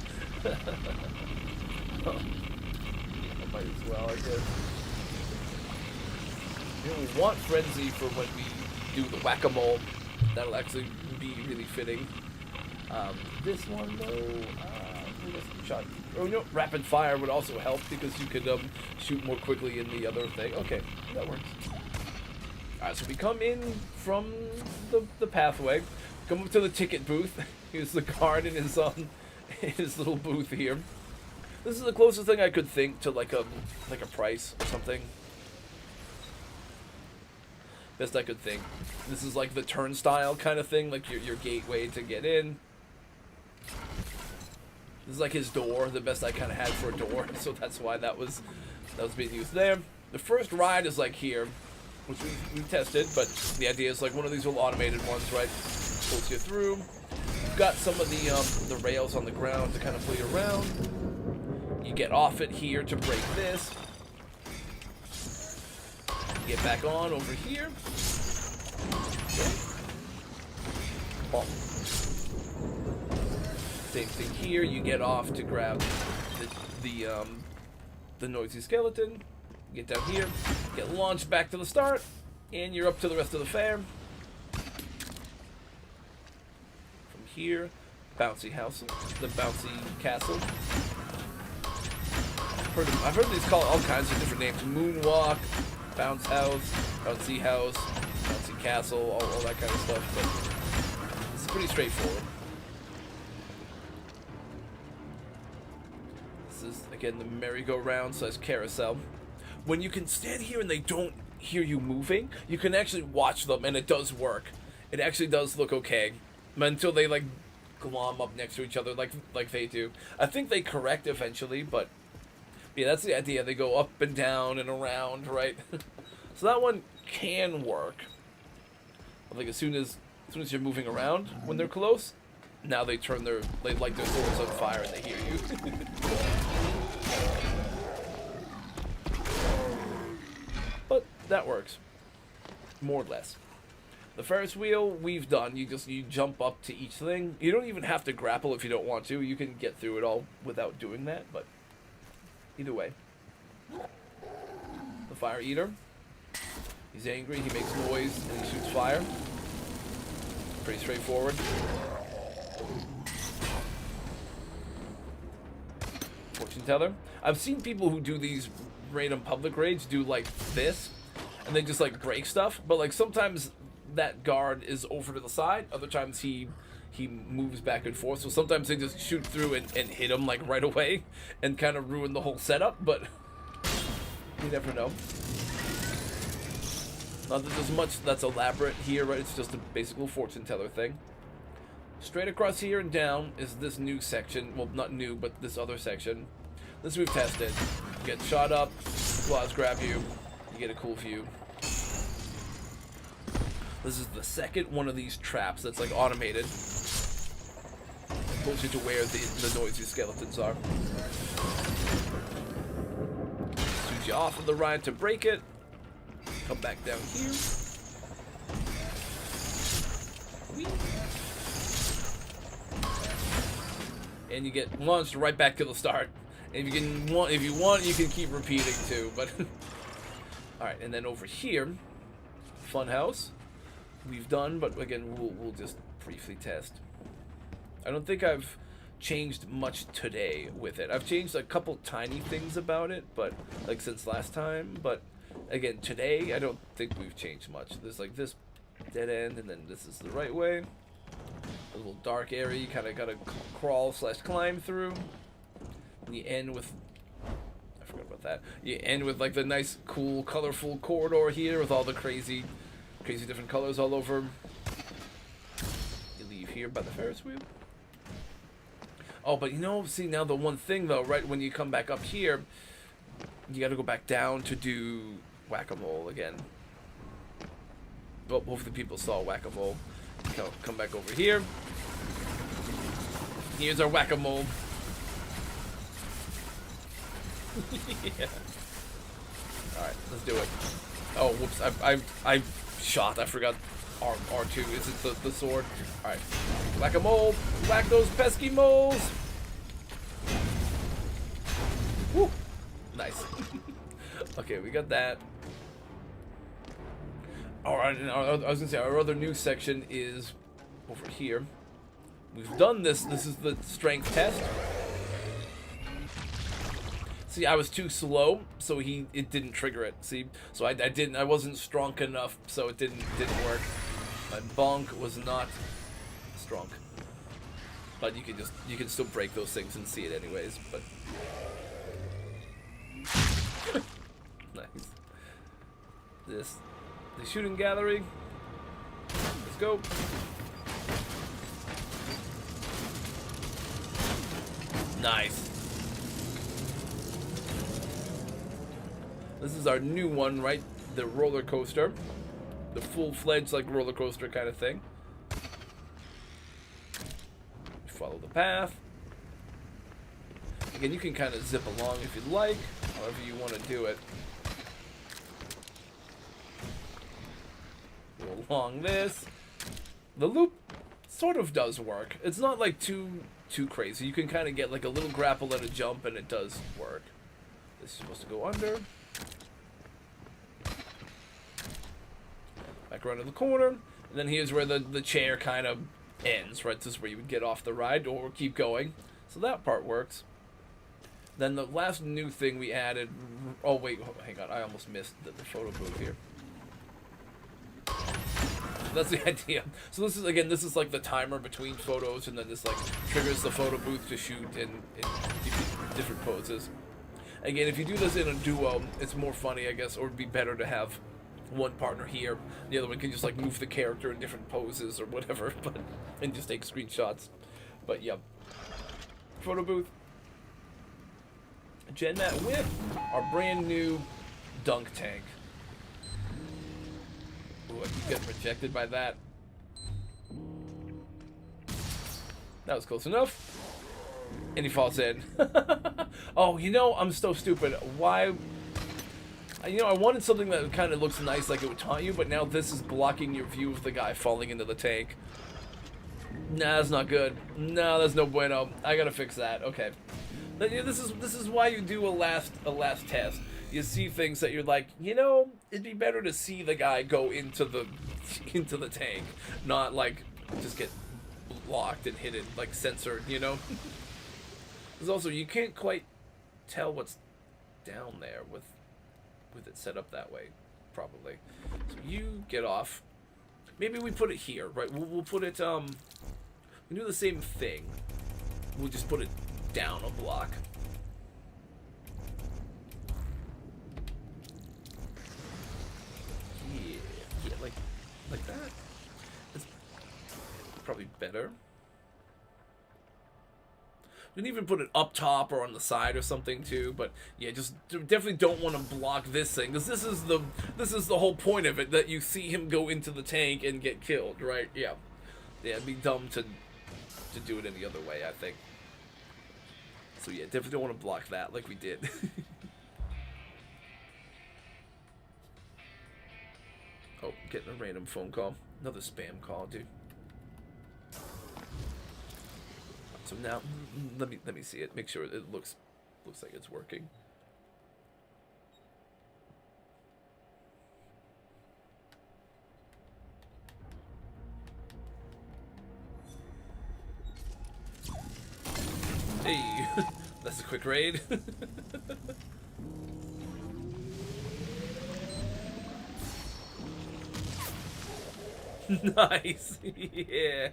Speaker 1: Oh, I might as well, I guess. You know, we want Frenzy for when we do the Whack-A-Mole. That'll actually be really fitting. This one, though, shot. Oh, no, Rapid Fire would also help because you could shoot more quickly in the other thing. Okay, that works. Alright, so we come in from the pathway. Come up to the ticket booth. Here's the guard in his little booth here. This is the closest thing I could think to like a price or something. Best I could think. This is like the turnstile kind of thing, like your gateway to get in. This is like his door, the best I kind of had for a door, so that's why that was being used there. The first ride is like here, which we tested, but the idea is like one of these little automated ones, right? Pulls you through. You've got some of the rails on the ground to kind of pull you around. You get off it here to break this. Get back on over here. Okay. Bump. Same thing here. You get off to grab the noisy skeleton. Get down here. Get launched back to the start, and you're up to the rest of the fair. Here, bouncy house, the bouncy castle. I've heard these called all kinds of different names: moonwalk, bounce house, bouncy castle, all that kind of stuff. But it's pretty straightforward. This is again the merry-go-round / carousel. When you can stand here and they don't hear you moving, you can actually watch them, and it does work. It actually does look okay. Until they like glom up next to each other like they do. I think they correct eventually, but yeah, that's the idea. They go up and down and around, right? So that one can work. But like as soon as you're moving around when they're close, now they light their swords on fire and they hear you. But that works. More or less. The Ferris wheel, we've done. You jump up to each thing. You don't even have to grapple if you don't want to. You can get through it all without doing that, but either way. The Fire Eater. He's angry, he makes noise, and he shoots fire. Pretty straightforward. Fortune Teller. I've seen people who do these random public raids do like this, and they just like break stuff, but like sometimes that guard is over to the side, other times he moves back and forth, so sometimes they just shoot through and hit him like right away and kind of ruin the whole setup, but you never know. Not that there's much that's elaborate here, right? It's just a basic little fortune teller thing. Straight across here and down is this new section. Well, not new, but this other section. This we've tested. You get shot up, claws grab you, you get a cool view. This is the second one of these traps that's like automated. It pulls you to where the noisy skeletons are. Shoots you off of the ride to break it. Come back down here. Whee. And you get launched right back to the start. And if you want, you can keep repeating too. But all right, and then over here, Funhouse, we've done, but again, we'll just briefly test. I don't think I've changed much today with it. I've changed a couple tiny things about it, but like since last time. But again, today I don't think we've changed much. There's like this dead end, and then this is the right way. A little dark area you kind of gotta crawl/climb through. And you end with, I forgot about that. You end with like the nice, cool, colorful corridor here with all the crazy different colors all over. You leave here by the Ferris wheel. Oh, but you know, see now the one thing though, right when you come back up here, you got to go back down to do whack-a-mole again. Well, hopefully people saw whack-a-mole. Come back over here. Here's our whack-a-mole. Yeah. All right, let's do it. Oh, whoops! I shot. I forgot. R2 is it the sword? All right, whack-a-mole. Whack those pesky moles. Woo! Nice. Okay, we got that. All right, and I was gonna say our other new section is over here. We've done this. This is the strength test. See, I was too slow, so it didn't trigger it. See, so I wasn't strong enough, so it didn't work. My bonk was not strong, but you can still break those things and see it anyways. But nice. The shooting gallery. Let's go. Nice. This is our new one, right? The roller coaster. The full-fledged, like, roller coaster kind of thing. Follow the path. Again, you can kind of zip along if you'd like, however you want to do it. Go along this. The loop sort of does work. It's not, like, too crazy. You can kind of get, like, a little grapple and a jump, and it does work. This is supposed to go under. Back around to the corner, and then here's where the chair kind of ends, right? This is where you would get off the ride or keep going. So that part works. Then the last new thing we added... Oh, wait, hang on. I almost missed the photo booth here. That's the idea. So this is like the timer between photos, and then this like triggers the photo booth to shoot in different poses. Again, if you do this in a duo, it's more funny, I guess, or it'd be better to have one partner here, the other one can just like move the character in different poses or whatever, but and just take screenshots. But yep, photo booth. Gen that with our brand new dunk tank. Ooh, I keep getting rejected by that. That was close enough. And he falls in. Oh, you know, I'm so stupid. Why? You know, I wanted something that kind of looks nice, like it would taunt you, but now this is blocking your view of the guy falling into the tank. Nah, that's not good. No, that's no bueno. I gotta fix that. Okay. This is why you do a last test. You see things that you're like, you know, it'd be better to see the guy go into the tank, not like just get blocked and hit it, like censored, you know. Because also you can't quite tell what's down there with it set up that way, probably. So you get off. Maybe we put it here, right? We'll put it, we do the same thing. We'll just put it down a block. Yeah, like that. It's probably better. can even put it up top or on the side or something too. But yeah, just definitely don't want to block this thing, because this is the whole point of it, that you see him go into the tank and get killed, right? Yeah, it'd be dumb to do it any other way, I think. So yeah, definitely don't want to block that like we did. Oh, getting a random phone call. Another spam call, dude. So now, let me see it. Make sure it looks like it's working. Hey, that's a quick raid. Nice. Yeah.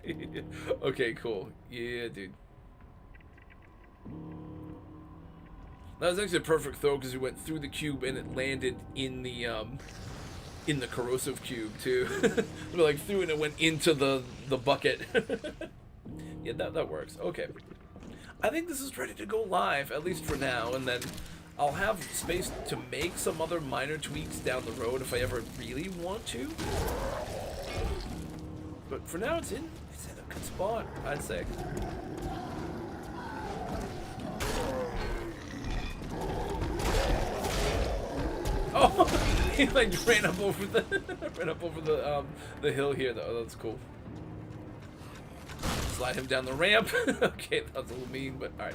Speaker 1: Okay, cool. Yeah, dude. That was actually a perfect throw, because he went through the cube and it landed in the corrosive cube too. We like threw it and it went into the bucket. Yeah, that works. Okay. I think this is ready to go live, at least for now, and then I'll have space to make some other minor tweaks down the road if I ever really want to. But for now, it's in a good spot, I'd say. Oh, he like ran up over the hill here, though. That's cool. Slide him down the ramp. Okay, that's a little mean, but all right.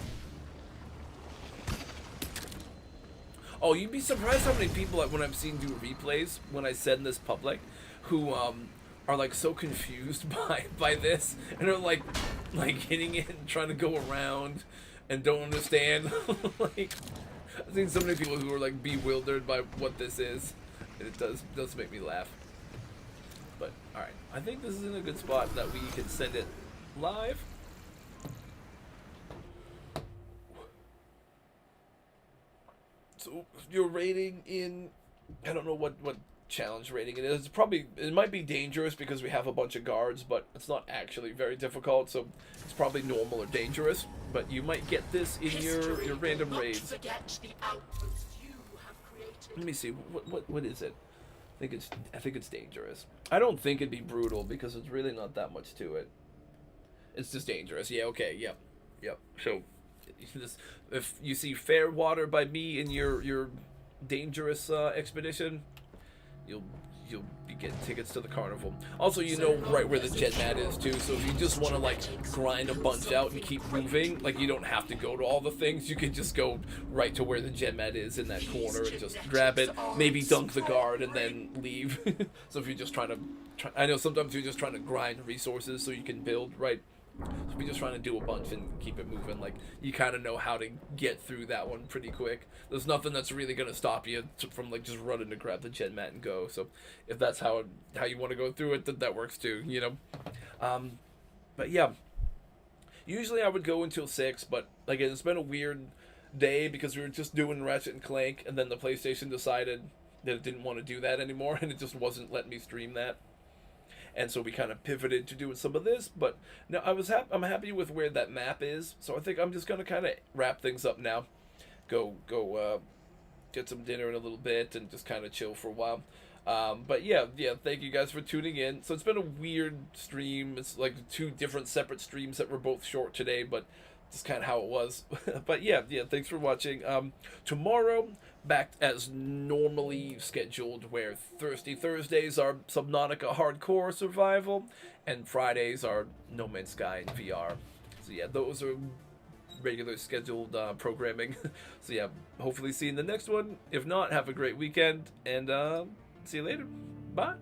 Speaker 1: Oh, you'd be surprised how many people, when I've seen do replays when I send this public, who are like so confused by this, and are like hitting it and trying to go around and don't understand. Like, I've seen so many people who are like bewildered by what this is, and it does make me laugh. But all right, I think this is in a good spot that we can send it live. So your rating in, I don't know what challenge rating it is. It might be dangerous because we have a bunch of guards, but it's not actually very difficult, so it's probably normal or dangerous. But you might get this in your random raids. Let me see, what is it? I think it's dangerous. I don't think it'd be brutal because it's really not that much to it. It's just dangerous. Yeah, okay, yep. So if you see fair water by me in your dangerous expedition, you'll be getting tickets to the carnival. Also, you know right where the jet mat is too, so if you just want to like grind a bunch out and keep moving, like you don't have to go to all the things. You can just go right to where the jet mat is in that corner and just grab it, maybe dunk the guard and then leave. So if you're just I know sometimes you're just trying to grind resources so you can build, right? So if you're just trying to do a bunch and keep it moving, like, you kind of know how to get through that one pretty quick. There's nothing that's really going to stop you from, like, just running to grab the jet mat and go. So if that's how you want to go through it, that works too, you know? But yeah, usually I would go until 6, but, again, it's been a weird day because we were just doing Ratchet and Clank, and then the PlayStation decided that it didn't want to do that anymore, and it just wasn't letting me stream that. And so we kind of pivoted to doing some of this, but now I'm happy with where that map is. So I think I'm just gonna kind of wrap things up now, go get some dinner in a little bit, and just kind of chill for a while. But yeah, thank you guys for tuning in. So it's been a weird stream. It's like 2 different separate streams that were both short today, but just kind of how it was. But yeah, thanks for watching. Tomorrow, back as normally scheduled, where Thursdays are Subnautica Hardcore Survival, and Fridays are No Man's Sky and VR. So yeah, those are regular scheduled programming. So yeah, hopefully see you in the next one. If not, have a great weekend, and see you later. Bye.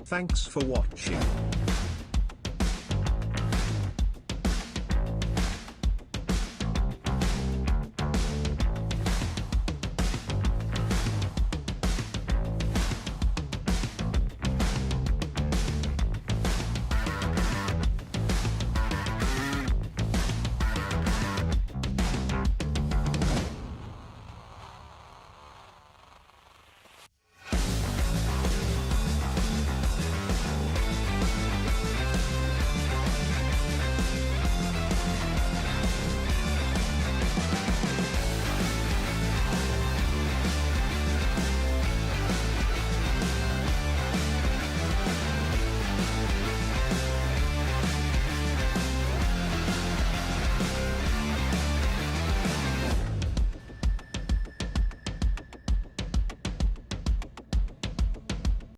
Speaker 3: Thanks for watching.